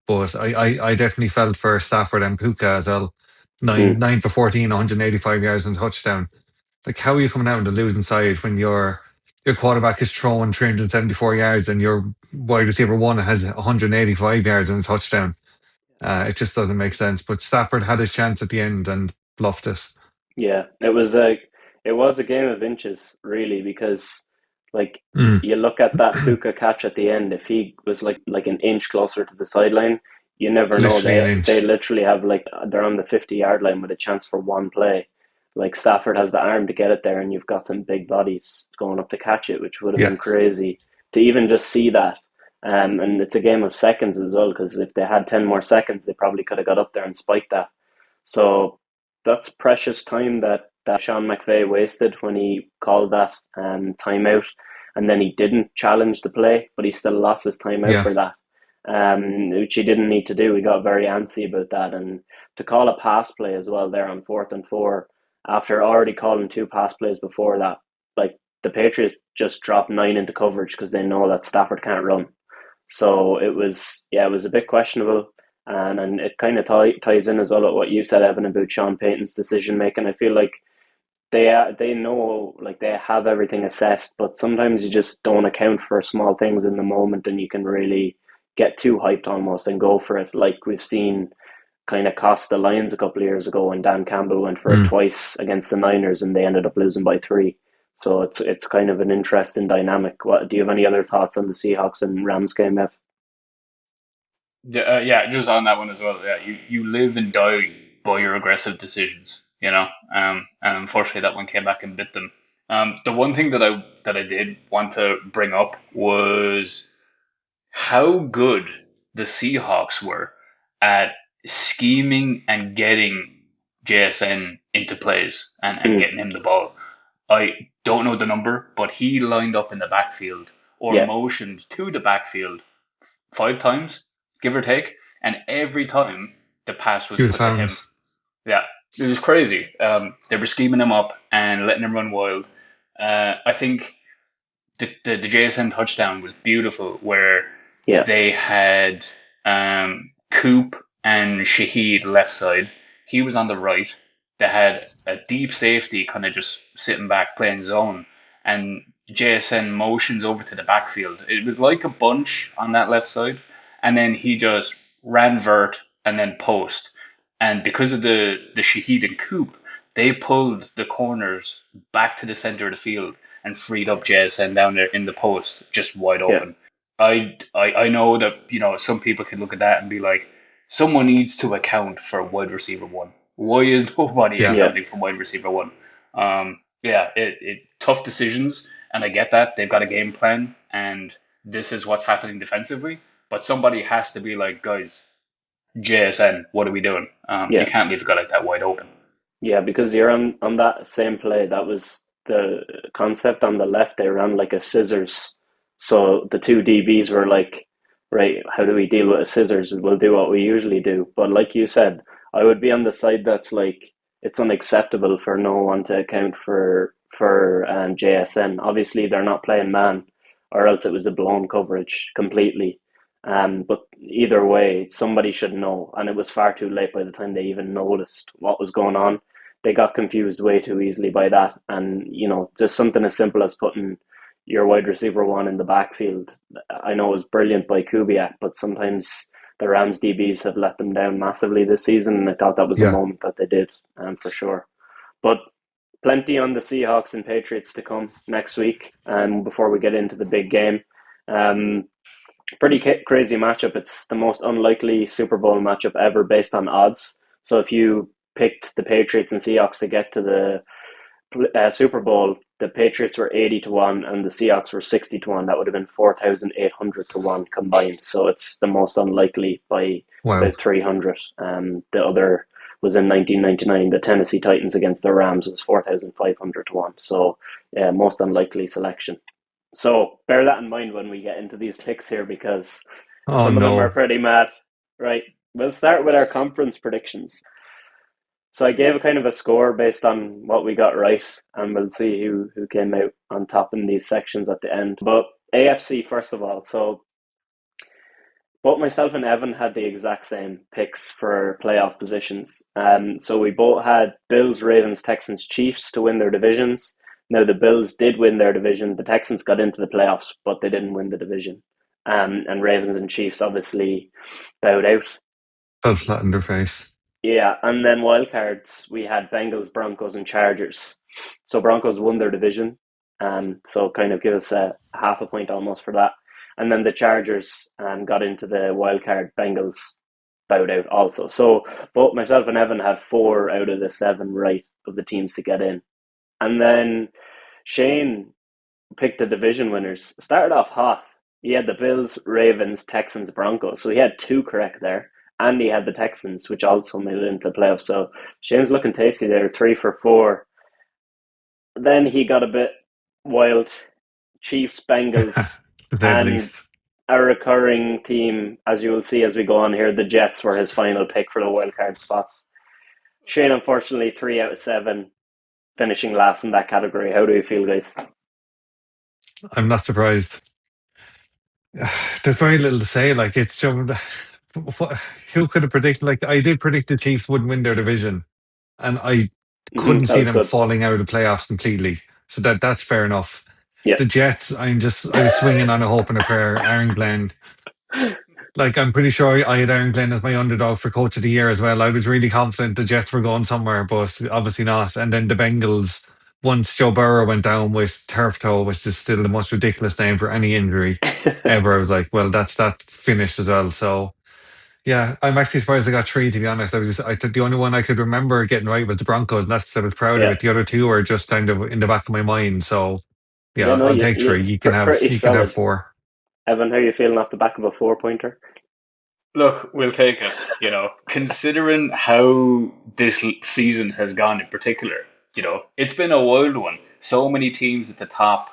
But I definitely felt for Stafford and Puka as well. Nine mm, nine for 14, 185 yards and a touchdown. Like how are you coming out on the losing side when your quarterback is throwing 374 yards and your wide receiver one has 185 yards and a touchdown? It just doesn't make sense. But Stafford had his chance at the end and bluffed it. yeah. It was a game of inches, really, because like Mm, you look at that Puka catch at the end. If he was like an inch closer to the sideline, you never know. literally an They inch. literally have like they're on the 50-yard line with a chance for one play. Like Stafford has the arm to get it there, and you've got some big bodies going up to catch it, which would have Yeah, been crazy to even just see that. And it's a game of seconds as well, because if they had 10 more seconds, they probably could have got up there and spiked that. So that's precious time that Sean McVay wasted when he called that timeout, and then he didn't challenge the play, but he still lost his timeout yeah, for that, which he didn't need to do. He got very antsy about that, and to call a pass play as well there on 4th and 4 after already calling two pass plays before that, like the Patriots just dropped nine into coverage because they know that Stafford can't run. So it was, yeah, it was a bit questionable. And it kind of ties in as well with what you said, Evan, about Sean Payton's decision making. I feel like they know, like they have everything assessed, but sometimes you just don't account for small things in the moment, and you can really get too hyped almost and go for it. Like we've seen kind of cost the Lions a couple of years ago when Dan Campbell went for it mm. twice against the Niners, and they ended up losing by three. So it's kind of an interesting dynamic. What do you have any other thoughts on the Seahawks and Rams game, Ev? Yeah, yeah, just on that one as well. Yeah, you live and die by your aggressive decisions, and unfortunately that one came back and bit them. The one thing that I did want to bring up was how good the Seahawks were at scheming and getting JSN into plays and Mm, getting him the ball. I don't know the number, but he lined up in the backfield or yeah, motioned to the backfield 5 times, give or take, and every time the pass was Excuse put to him. Farms. Yeah, it was crazy. They were scheming him up and letting him run wild. I think the JSN touchdown was beautiful, where yeah, they had Coop and Shaheed left side. He was on the right. They had a deep safety kind of just sitting back playing zone, and JSN motions over to the backfield. It was like a bunch on that left side, and then he just ran vert and then post. And because of the Shaheed and Coop, they pulled the corners back to the center of the field and freed up JSN down there in the post, just wide Yeah. open. I know that some people can look at that and be like, someone needs to account for wide receiver one. Why is nobody Yeah. accounting for wide receiver one? It tough decisions, and I get that they've got a game plan, and this is what's happening defensively. But somebody has to be like, guys, JSN, what are we doing? Yeah. You can't leave a guy like that wide open. Yeah, because you're on that same play. That was the concept on the left. They ran like a scissors. So the two DBs were like, right, how do we deal with a scissors? We'll do what we usually do. But like you said, I would be on the side that's like, it's unacceptable for no one to account for JSN. Obviously, they're not playing man, or else it was a blown coverage completely. But either way, somebody should know, and it was far too late by the time they even noticed what was going on. They got confused way too easily by that, and just something as simple as putting your wide receiver one in the backfield. I know it was brilliant by Kubiak, but sometimes the Rams DBs have let them down massively this season, and I thought that was a Yeah. moment that they did, for sure. But plenty on the Seahawks and Patriots to come next week, before we get into the big game. Pretty crazy matchup. It's the most unlikely Super Bowl matchup ever based on odds. So if you picked the Patriots and Seahawks to get to the Super Bowl, the Patriots were 80-1 and the Seahawks were 60-1. That would have been 4,800-1 combined. So it's the most unlikely by Wow. about 300. The other was in 1999. The Tennessee Titans against the Rams was 4,500-1. So yeah, most unlikely selection. So bear that in mind when we get into these picks here, because Oh some of them are no. pretty mad. Right, we'll start with our conference predictions. So I gave a kind of a score based on what we got right, and we'll see who came out on top in these sections at the end. But AFC first of all. So both myself and Evan had the exact same picks for playoff positions. So we both had Bills, Ravens, Texans, Chiefs to win their divisions. Now the Bills did win their division. The Texans got into the playoffs, but they didn't win the division. And Ravens and Chiefs obviously bowed out. Fell flat in their face. Yeah, and then wildcards, we had Bengals, Broncos, and Chargers. So Broncos won their division, so kind of give us a half a point almost for that. And then the Chargers got into the wildcard. Bengals bowed out also. So both myself and Evan had 4 out of the 7 right of the teams to get in. And then Shane picked the division winners. Started off hot. He had the Bills, Ravens, Texans, Broncos. So he had 2 correct there. And he had the Texans, which also made it into the playoffs. So Shane's looking tasty there, 3 for 4. Then he got a bit wild. Chiefs, Bengals, To say the and least. a recurring theme, as you will see as we go on here, the Jets were his final pick for the wildcard spots. Shane, unfortunately, 3 out of 7, finishing last in that category. How do you feel, guys? I'm not surprised. There's very little to say. Like, it's just, who could have predicted? Like, I did predict the Chiefs wouldn't win their division, and I couldn't That see was them good. falling out of the playoffs completely. So that's fair enough. Yeah. The Jets, I was swinging on a hope and a prayer. Aaron Glenn, like, I'm pretty sure I had Aaron Glenn as my underdog for coach of the year as well. I was really confident the Jets were going somewhere, but obviously not. And then the Bengals, once Joe Burrow went down with turf toe, which is still the most ridiculous name for any injury ever, I was like, well, that's that finished as well. So yeah, I'm actually surprised I got 3, to be honest. The only one I could remember getting right was the Broncos, and that's because I was proud of Yeah. it. The other 2 were just kind of in the back of my mind. So Yeah, yeah, no, I'll take 3. pretty You can have solid. 4. Evan, how are you feeling off the back of a 4-pointer? Look, we'll take it. Considering how this season has gone in particular, it's been a wild one. So many teams at the top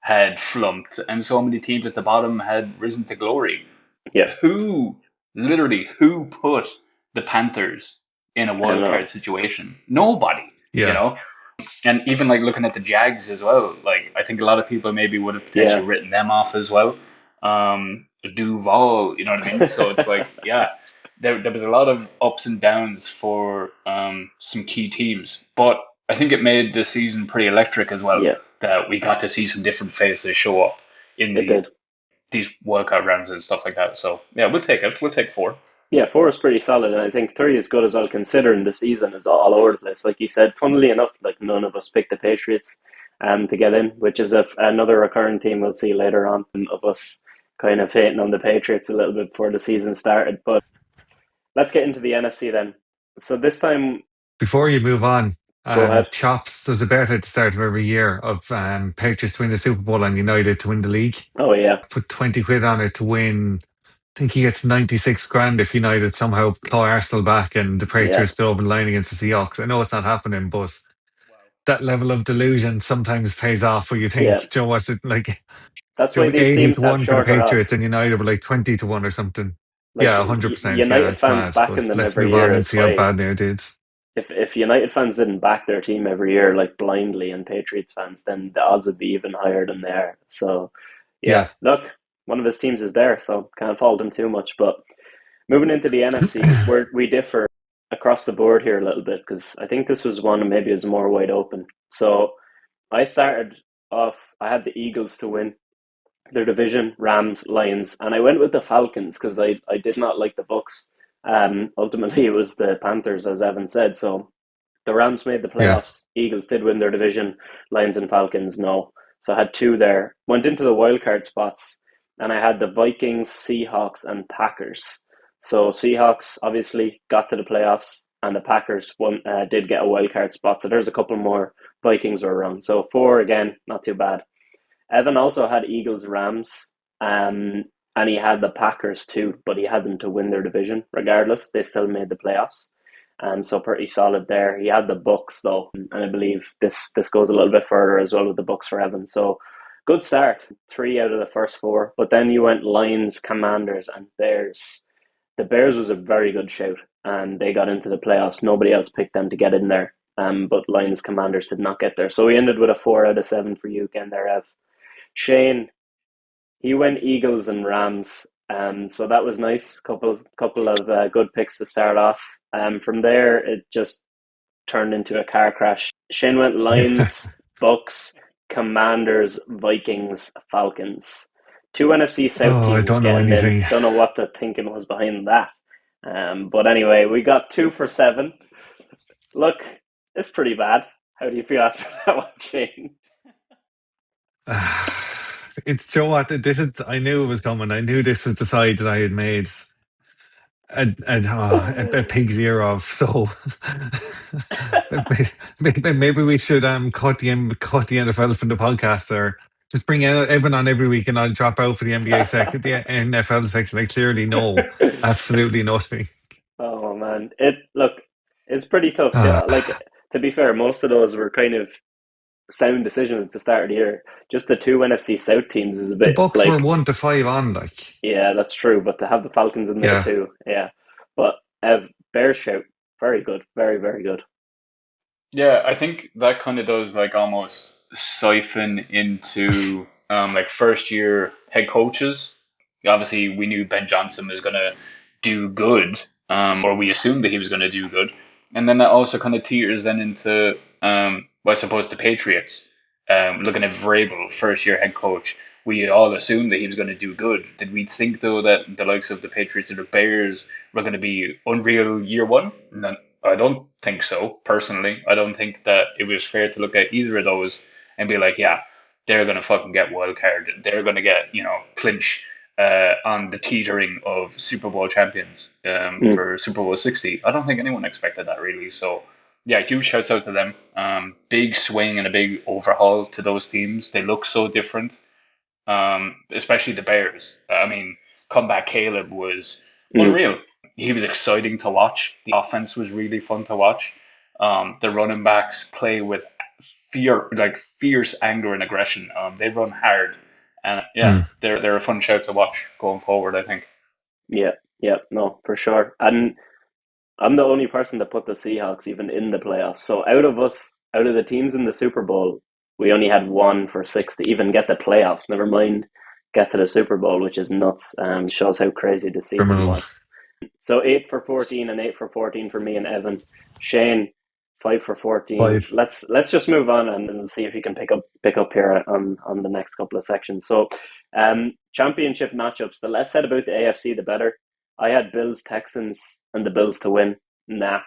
had flumped, and so many teams at the bottom had risen to glory. Yeah, Who put the Panthers in a I don't wild know. card situation? Nobody, you Yeah. know? And even like looking at the Jags as well, like I think a lot of people maybe would have potentially Yeah. written them off as well. Duval, you know what I mean? So it's like, yeah, there was a lot of ups and downs for some key teams, but I think it made the season pretty electric as well. Yeah. that we got to see some different faces show up in It did. these wildcard rounds and stuff like that. So yeah, we'll take it. We'll take 4. Yeah, 4 is pretty solid, and I think 3 is good as well, considering the season is all over the place. Like you said, funnily enough, like none of us picked the Patriots to get in, which is another recurring theme we'll see later on of us kind of hating on the Patriots a little bit before the season started. But let's get into the NFC then. So this time, Before you move on, go ahead. Chops does a bet at the start of every year of Patriots to win the Super Bowl and United to win the league. Oh yeah, Put 20 quid on it to win. I think he gets 96 grand if United somehow claw Arsenal back and the yeah, Patriots go over the line against the Seahawks. I know it's not happening, but that level of delusion sometimes pays off where you yeah. think, Joe, what's it like? That's why Joe, these 80 teams to have 1 for the shorter Patriots odds. and United were like 20 to 1 or something. Like Yeah, 100%. Yeah, United it's fans mad. backing But them let's every move on year and is see how why. bad they did. If United fans didn't back their team every year like blindly, and Patriots fans, then the odds would be even higher than they are. So yeah, Yeah. look, one of his teams is there, so can't fault him too much. But moving into the NFC, where we differ across the board here a little bit, because I think this was one maybe is more wide open. So I started off. I had the Eagles to win their division, Rams, Lions, and I went with the Falcons because I did not like the Bucks. Ultimately, it was the Panthers, as Evan said. So the Rams made the Yeah. playoffs. Eagles did win their division. Lions and Falcons, no. So I had 2 there. Went into the wildcard spots, and I had the Vikings, Seahawks, and Packers. So Seahawks obviously got to the playoffs, and the Packers did get a wildcard spot. So there's a couple more. Vikings were around. So 4 again, not too bad. Evan also had Eagles, Rams, and he had the Packers too, but he had them to win their division regardless. They still made the playoffs. So pretty solid there. He had the Bucks though, and I believe this goes a little bit further as well with the Bucks for Evan. So good start, 3 out of the first 4. But then you went Lions, Commanders, and Bears. The Bears was a very good shout, and they got into the playoffs. Nobody else picked them to get in there. But Lions, Commanders did not get there. So we ended with a 4 out of 7 for you again there, Ev. Shane, he went Eagles and Rams. So that was nice. Couple of good picks to start off. From there, it just turned into a car crash. Shane went Lions, Bucks, Commanders, Vikings, Falcons. 2 NFC South Oh, I teams don't know getting in. anything. Don't know what the thinking was behind that. But anyway, we got 2 for 7. Look, it's pretty bad. How do you feel after that one, Shane? It's Joe. What this is? I knew it was coming. I knew this was the side that I had made a pig's ear of. So maybe we should cut the NFL from the podcast, or just bring Evan on every week, and I'll drop out for the the NFL section. I clearly know absolutely nothing. Oh man, it's pretty tough. Ah, Like to be fair, most of those were kind of sound decisions at the start of the year. Just the 2 NFC South teams is a the bit Bucks were like, 1 to 5 on. Like, yeah, that's true. But to have the Falcons in there yeah. too, yeah. But Bears shout, very good, very very good. Yeah, I think that kind of does like almost siphon into like first year head coaches. Obviously, we knew Ben Johnson was going to do good, or we assumed that he was going to do good, and then that also kind of teeters then into well, I suppose the Patriots. Looking at Vrabel, first year head coach, we all assumed that he was going to do good. Did we think though that the likes of the Patriots or the Bears were going to be unreal year one? No, I don't think so. Personally, I don't think that it was fair to look at either of those and be like, yeah, they're going to fucking get wild card. They're going to get clinch on the teetering of Super Bowl champions Mm, for Super Bowl 60. I don't think anyone expected that really. So yeah, huge shouts out to them. Big swing and a big overhaul to those teams. They look so different, especially the Bears. I mean, comeback Caleb was mm, unreal. He was exciting to watch. The offense was really fun to watch. The running backs play with fierce anger and aggression. They run hard, and yeah, Hmm. they're a fun shout to watch going forward, I think. yeah, yeah, no, for sure. And I'm the only person that put the Seahawks even in the playoffs. So out of the teams in the Super Bowl, we only had 1 for 6 to even get the playoffs. Never mind get to the Super Bowl, which is nuts. Shows how crazy the season Criminal. was. So 8 for 14 and 8 for 14 for me and Evan. Shane, 5 for 14. 5. Let's just move on and see if you can pick up here on the next couple of sections. So, championship matchups. The less said about the AFC, the better. I had Bills Texans and the Bills to win. Nah.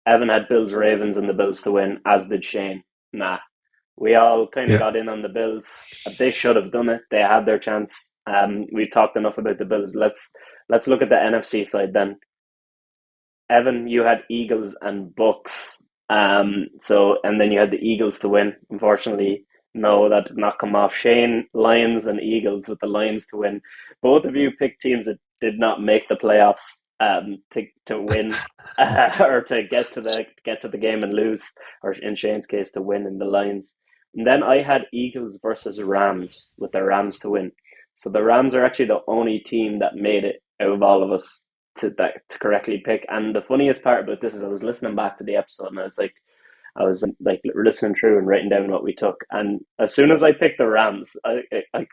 Evan had Bills Ravens and the Bills to win, as did Shane. Nah. We all kind of Yeah. got in on the Bills. They should have done it. They had their chance. We've talked enough about the Bills. Let's look at the NFC side then. Evan, you had Eagles and Bucks. And then you had the Eagles to win. Unfortunately, no, that did not come off. Shane, Lions and Eagles with the Lions to win. Both of you picked teams that did not make the playoffs to win or to get to the game and lose, or in Shane's case, to win in the Lions. And then I had Eagles versus Rams with the Rams to win. So the Rams are actually the only team that made it out of all of us to correctly pick. And the funniest part about this is I was listening back to the episode and I was listening through and writing down what we took. And as soon as I picked the Rams, I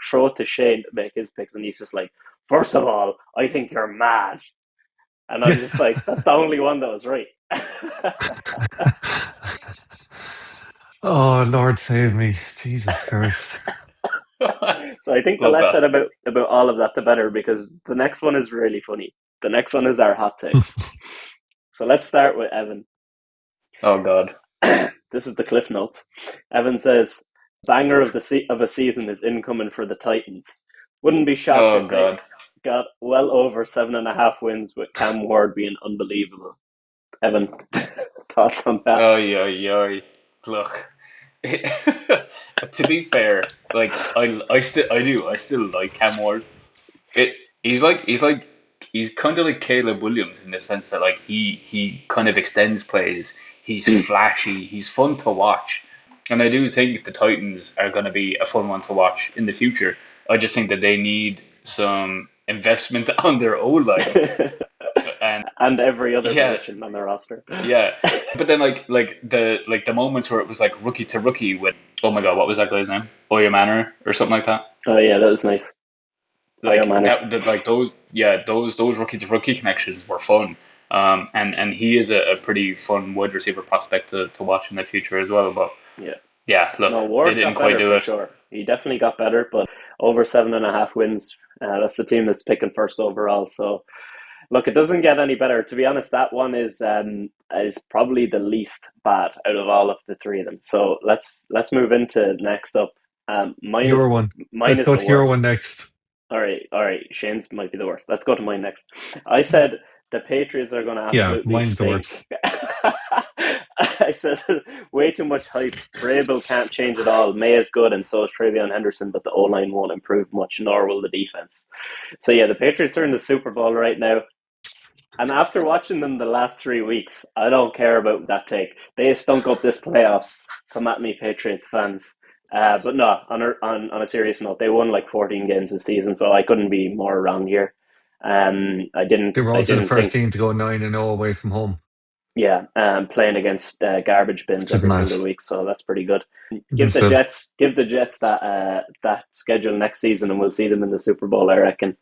throw it to Shane to make his picks, and he's just like, first of all, I think you're mad. And I'm just like, that's the only one that was right. Oh, Lord save me. Jesus Christ. So I think the less said about all of that, the better, because the next one is really funny. The next one is our hot takes. So let's start with Evan. Oh, God. This is the Cliff Notes. Evan says, banger of a season is incoming for the Titans. Wouldn't be shocked if they got well over 7.5 wins, with Cam Ward being unbelievable. Evan, thoughts on that? Oh, yeah. Look, to be fair, like I still like Cam Ward. He's kind of like Caleb Williams in the sense that like he kind of extends plays. He's flashy. He's fun to watch, and I do think the Titans are going to be a fun one to watch in the future. I just think that they need some investment on their O-line. And every other position on their roster. Yeah. But then like the moments where it was like rookie to rookie with, oh my God, what was that guy's name? Oya Manor or something like that. Oh yeah, that was nice. Like those rookie to rookie connections were fun. And he is a pretty fun wide receiver prospect to watch in the future as well. But look, they didn't quite do it. Sure. He definitely got better, but over 7.5 wins, that's the team that's picking first overall. So look, it doesn't get any better. To be honest, that one is probably the least bad out of all of the three of them. So let's move into next up. Your one. Let's go to your one next. All right. Shane's might be the worst. Let's go to mine next. I said the Patriots are going to absolutely mine's stink. the worst. I said way too much hype. Vrabel can't change it all. May is good, and so is Travion Henderson, but the O-line won't improve much, nor will the defense. So yeah, the Patriots are in the Super Bowl right now. And after watching them the last 3 weeks, I don't care about that take. They stunk up this playoffs. Come at me, Patriots fans. But no, on a serious note, they won like 14 games this season, so I couldn't be more wrong here. They were also the first team to go 9-0 away from home. Yeah, playing against garbage bins every single week, so that's pretty good. Give the Jets that schedule next season, and we'll see them in the Super Bowl, I reckon.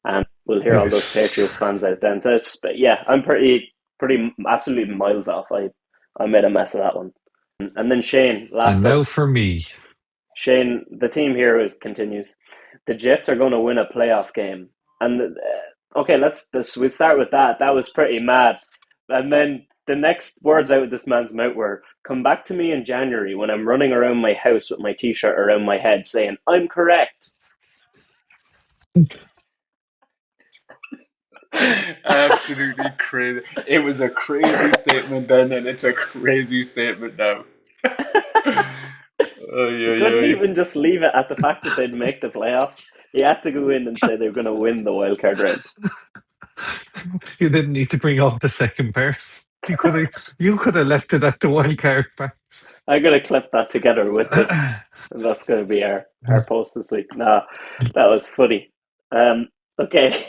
And we'll hear all those Patriots fans out then. So I'm pretty absolutely miles off. I made a mess of that one. And then Shane, last and up. now for me. Shane, the team here continues. The Jets are going to win a playoff game. And we'll start with that. That was pretty mad. And then the next words out of this man's mouth were, come back to me in January when I'm running around my house with my t-shirt around my head saying, I'm correct. Absolutely crazy. It was a crazy statement then, and it's a crazy statement now. You couldn't even just leave it at the fact that they'd make the playoffs. You had to go in and say they were going to win the wildcard round. You didn't need to bring up the second verse. You could have left it at the wildcard part. I'm going to clip that together with this, and that's going to be our post this week. No, that was funny. Okay.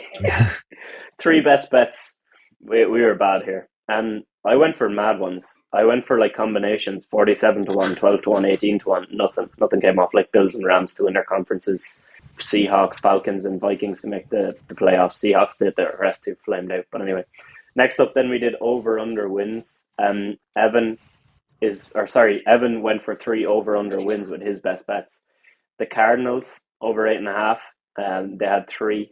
3 best bets. We were bad here. And I went for mad ones. I went for like combinations, 47-1, 12-1, 18-1. Nothing came off, like Bills and Rams to win their conferences. Seahawks, Falcons and Vikings to make the playoffs. Seahawks did, the rest who flamed out. But anyway, Next up, then we did over under wins. Evan went for 3 over under wins with his best bets. The Cardinals over 8.5. They had 3.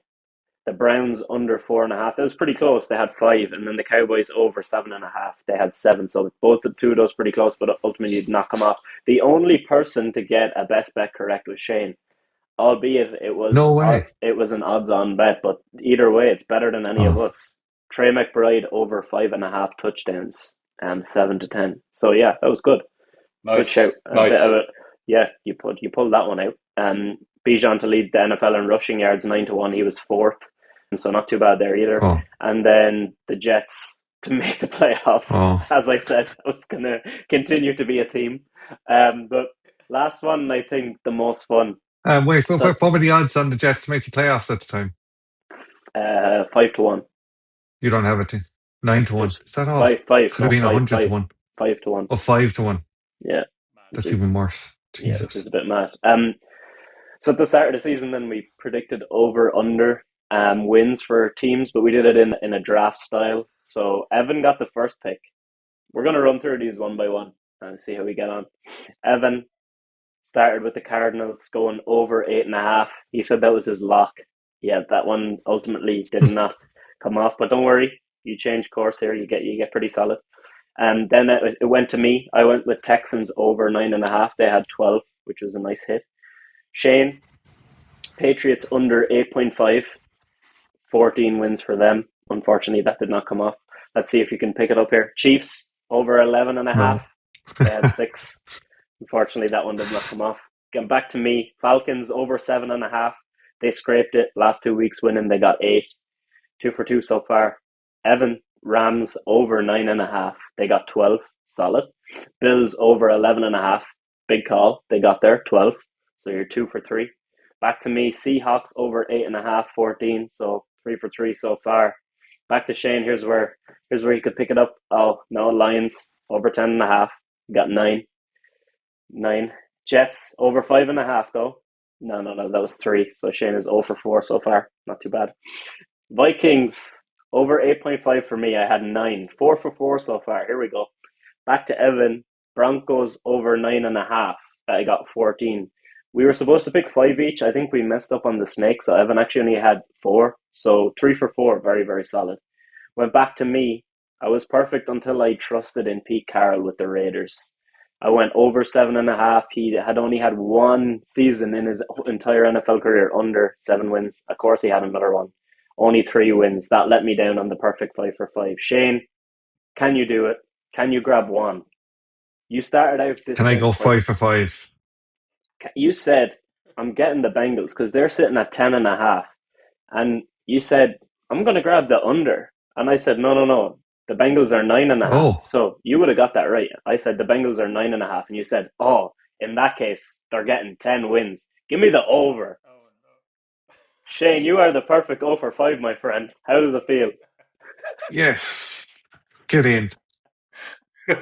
The Browns under 4.5. That was pretty close. They had 5, and then the Cowboys over 7.5. They had 7. So both the two of those pretty close, but ultimately did not come off. The only person to get a best bet correct was Shane, albeit No way. it was an odds-on bet. But either way, it's better than any of Oh, us. Trey McBride over 5.5 touchdowns, 7 to 10. So yeah, that was good. Good shout. Nice, A bit of nice. it. Yeah, you pulled that one out. Bijan to lead the NFL in rushing yards 9 to 1. He was fourth, so not too bad there either. oh, And then the Jets to make the playoffs. oh. As I said, was going to continue to be a theme. But last one, I think the most fun. Wait, So what were the odds on the Jets to make the playoffs at the time? 5 to 1. You don't have it. 9 to 1. There's Is that all? five, Could have no, been 100 to 1. 5 to 1. Or 5 to 1. Yeah, which That's is even worse. which is Jesus. a bit mad. So at the start of the season, then we predicted over under wins for teams, but we did it in a draft style. So Evan got the first pick. We're going to run through these one by one and see how we get on. Evan started with the Cardinals going over 8.5. He said that was his lock. Yeah, that one ultimately did not come off, but don't worry, you change course here. You get pretty solid. And then it went to me. I went with Texans over 9.5. They had 12, which was a nice hit. Shane, Patriots under 8.5. 14 wins for them. Unfortunately, that did not come off. Let's see if you can pick it up here. Chiefs over 11.5. No. They had 6. Unfortunately, that one did not come off. Getting back to me, Falcons over 7.5. They scraped it last 2 weeks winning. They got 8. 2 for 2 so far. Evan, Rams over 9.5. They got 12. Solid. Bills over 11.5. Big call. They got there 12. So you're 2 for 3. Back to me, Seahawks over 8.5. 14. So 3 for 3 so far. Back to Shane. Here's where you could pick it up. Oh no, Lions over 10.5. Got 9. 9. Jets over 5.5 though. No, that was 3. So Shane is 0 for 4 so far. Not too bad. Vikings over 8.5 for me. I had 9. 4 for 4 so far. Here we go. Back to Evan. Broncos over 9.5. I got 14. We were supposed to pick 5 each. I think we messed up on the snake, so Evan actually only had 4. So 3 for 4. Very, very solid. Went back to me. I was perfect until I trusted in Pete Carroll with the Raiders. I went over 7.5. He had only had one season in his entire NFL career under 7 wins. Of course, he had another one. Only 3 wins. That let me down on the perfect 5 for 5. Shane, can you do it? Can you grab one? You started out this Can I search go by, 5 for 5? you said, I'm getting the Bengals because they're sitting at 10.5. And you said, I'm going to grab the under. And I said, no. The Bengals are 9.5. Oh, So you would have got that right. I said the Bengals are 9.5. And you said, oh, in that case, they're getting 10 wins. Give me the over. Shane, you are the perfect 0 for 5, my friend. How does it feel? yes. Get in. Do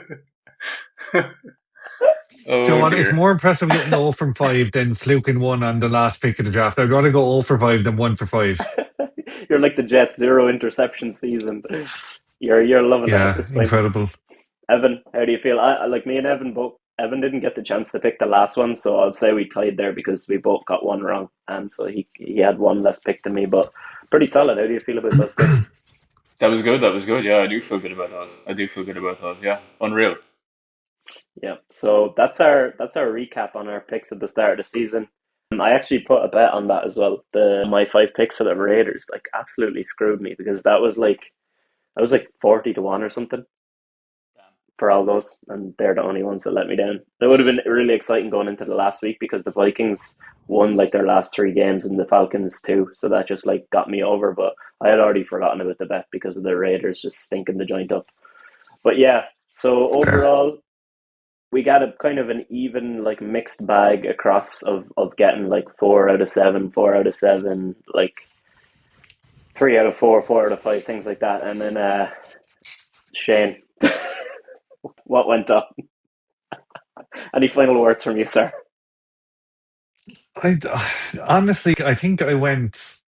you know Oh what? It's dear. more impressive getting 0 from 5 than fluking 1 on the last pick of the draft. I'd rather go 0 for 5 than 1 for 5. You're like the Jets, 0 interception season. You're loving it at Yeah, this point. incredible. Evan, how do you feel? Like me and Evan both. Evan didn't get the chance to pick the last one, so I'll say we tied there because we both got one wrong, and so he had one less pick than me, but pretty solid. How do you feel about those picks? That was good. That was good. Yeah, I do feel good about those. I do feel good about those. Yeah, unreal. Yeah, so that's our recap on our picks at the start of the season. I actually put a bet on that as well. The my 5 picks for the Raiders like absolutely screwed me because that was like 40 to 1 or something for all those, and they're the only ones that let me down. It would have been really exciting going into the last week because the Vikings won like their last 3 games and the Falcons too, so that just like got me over. But I had already forgotten about the bet because of the Raiders just stinking the joint up. But yeah, so Fair. overall, we got a kind of an even like mixed bag across of getting like 4 out of 7, 4 out of 7, like 3 out of 4, 4 out of 5, things like that. And then Shane, what went up? Any final words from you, sir? I honestly, I think I went.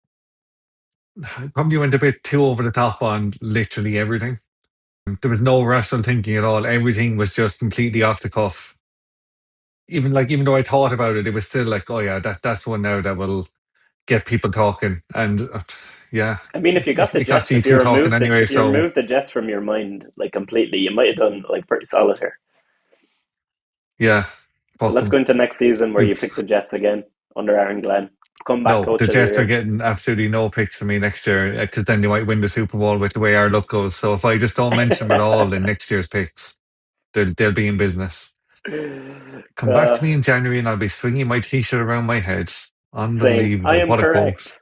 I probably went a bit too over the top on literally everything. There was no rational thinking at all. Everything was just completely off the cuff. Even though I thought about it, it was still like, oh yeah, that's one now that will get people talking. And yeah, I mean, if you got the it got Jets, you two talking anyway. if you So removed the Jets from your mind like completely, you might have done like pretty solid here. yeah, So fuck let's 'em. go into next season where you pick It's, the Jets again under Aaron Glenn, comeback no, coach the of the Jets are year. getting absolutely no picks for me next year because then they might win the Super Bowl with the way our luck goes. So if I just don't mention them at all in next year's picks, they'll be in business. Come back uh, to me in January and I'll be swinging my t-shirt around my head. Saying I Unbelievable. am What a quote. correct.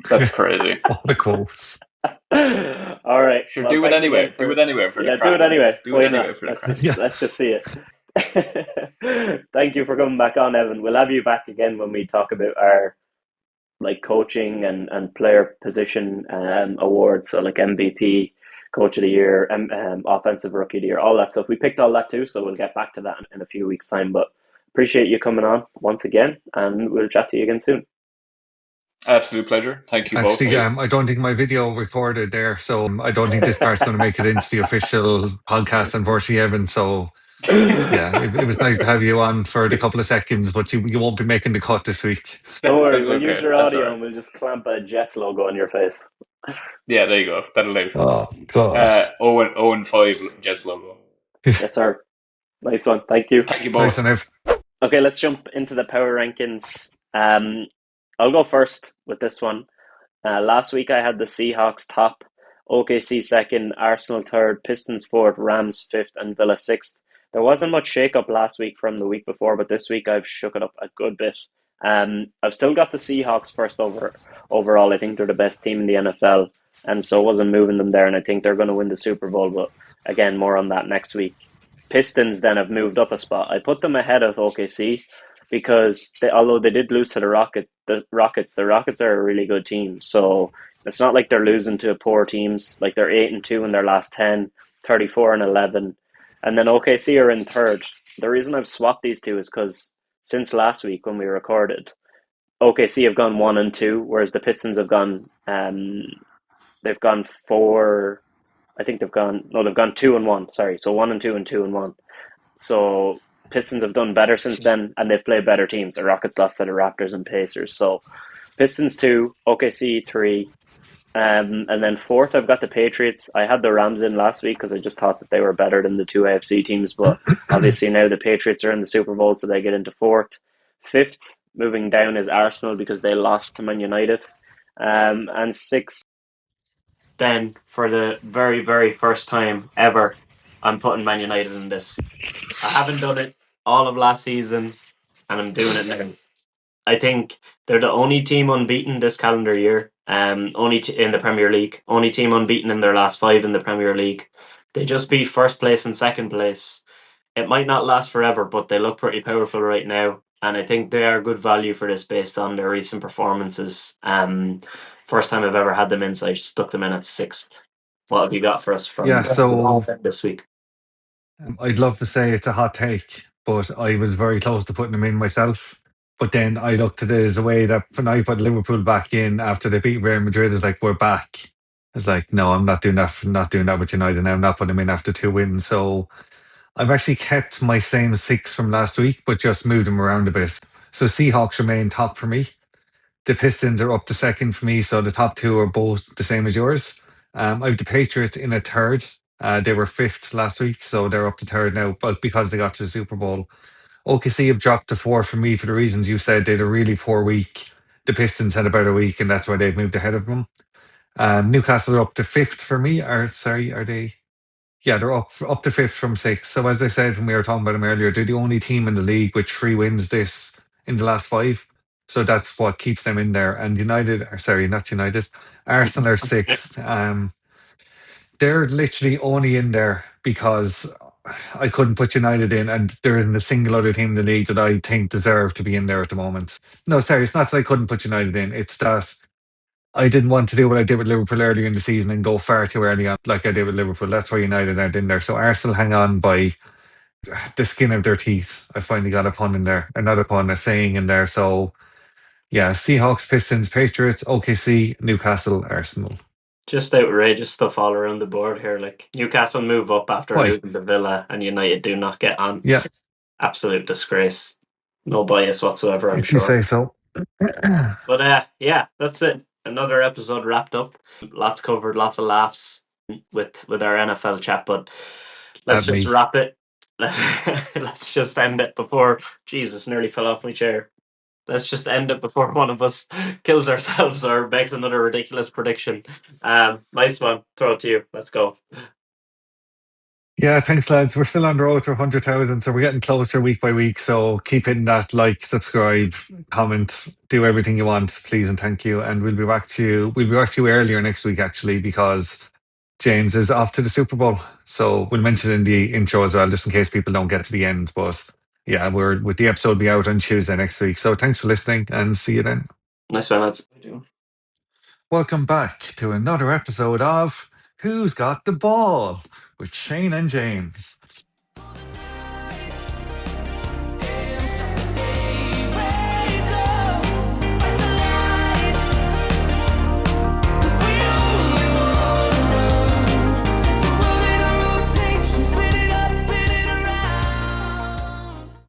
That's crazy. What a quote. All right. Sure, Well, do it thanks again anyway. Do for it anyway for the yeah, do crack. it anyway. Do it Why not? anyway for the crack. Yeah. Let's just see it. Thank you for coming back on, Evan. We'll have you back again when we talk about our like coaching and player position awards. So like MVP, Coach of the Year, Offensive Rookie of the Year, all that stuff. We picked all that too, so we'll get back to that in a few weeks' time. But appreciate you coming on once again, and we'll chat to you again soon. Absolute pleasure. Thank you both. Actually, I don't think my video recorded there, so I don't think this part's going to make it into the official podcast, unfortunately, Evan. So yeah, it was nice to have you on for the couple of seconds, but you won't be making the cut this week. Don't worry, That's we'll use okay. your That's all audio right. and we'll just clamp a Jets logo on your face. Yeah, there you go. That'll do. Oh God! Owen 5 Jets logo. Yes, sir. Nice one. Thank you. Thank you Nice both. one, Ev. Okay, let's jump into the power rankings. I'll go first with this one. Last week I had the Seahawks top, OKC second, Arsenal third, Pistons fourth, Rams fifth, and Villa sixth. There wasn't much shake-up last week from the week before, but this week I've shook it up a good bit. I've still got the Seahawks first overall. I think they're the best team in the NFL, and so I wasn't moving them there, and I think they're going to win the Super Bowl, but again, more on that next week. Pistons then have moved up a spot. I put them ahead of OKC because although they did lose to the Rockets are a really good team. So it's not like they're losing to poor teams. Like they're 8-2 in their last 10, 34-11, and then OKC are in third. The reason I've swapped these two is because since last week when we recorded, OKC have gone 1-2, whereas the Pistons have gone they've gone four. I think they've gone 2-1. Sorry, so 1-2 and 2-1. So Pistons have done better since then, and they've played better teams. The Rockets lost to the Raptors and Pacers. So Pistons 2, OKC 3, and then fourth I've got the Patriots. I had the Rams in last week because I just thought that they were better than the two AFC teams, but obviously now the Patriots are in the Super Bowl, so they get into fourth. Fifth, moving down, is Arsenal because they lost to Man United, and sixth. Then for the very, very first time ever, I'm putting Man United in this. I haven't done it all of last season, and I'm doing it now. I think they're the only team unbeaten this calendar year. Only in the Premier League. Only team unbeaten in their last 5 in the Premier League. They just beat first place and second place. It might not last forever, but they look pretty powerful right now, and I think they are good value for this based on their recent performances. First time I've ever had them in, so I stuck them in at sixth. What have you got for us from Yeah, so this week? I'd love to say it's a hot take, but I was very close to putting them in myself. But then I looked at it as a way that when I put Liverpool back in after they beat Real Madrid, it's like we're back. It's like, no, I'm not doing that. Not doing that with United now. I'm not putting them in after 2 wins. So I've actually kept my same 6 from last week, but just moved them around a bit. So Seahawks remain top for me. The Pistons are up to second for me, so the top 2 are both the same as yours. I have the Patriots in a third. They were fifth last week, so they're up to third now, but because they got to the Super Bowl. OKC have dropped to 4 for me for the reasons you said. They had a really poor week. The Pistons had a better week, and that's why they've moved ahead of them. Newcastle are up to fifth for me. Are they? Yeah, they're up to fifth from 6. So as I said when we were talking about them earlier, they're the only team in the league with 3 wins this in the last 5. So that's what keeps them in there. And not United, Arsenal are sixth. They're literally only in there because I couldn't put United in, and there isn't a single other team in the league that I think deserve to be in there at the moment. No, sorry, it's not that I couldn't put United in. It's that I didn't want to do what I did with Liverpool earlier in the season and go far too early on, like I did with Liverpool. That's why United aren't in there. So Arsenal hang on by the skin of their teeth. I finally got a pun in there, another pun, a saying in there. So Yeah, Seahawks, Pistons, Patriots, OKC, Newcastle, Arsenal. Just outrageous stuff all around the board here. Like Newcastle move up after Why? losing to Villa, and United do not get on. Yeah, Absolute disgrace. No bias whatsoever, I'm if you sure. say so. But yeah, that's it. Another episode wrapped up. Lots covered, lots of laughs with our NFL chat. But let's At just me. wrap it. Let's just end it before Jesus nearly fell off my chair. Let's just end it before one of us kills ourselves or makes another ridiculous prediction. Nice one. Throw it to you. Let's go. Yeah, thanks, lads. We're still on the road to 100,000, so we're getting closer week by week. So keep hitting that like, subscribe, comment, do everything you want, please and thank you. And we'll be back to you. We'll be back to you earlier next week, actually, because James is off to the Super Bowl. So we'll mention it in the intro as well, just in case people don't get to the end. But yeah, we're with the episode will be out on Tuesday next week. So thanks for listening and see you then. Nice one, lads. Welcome back to another episode of Who's Got the Ball with Shane and James.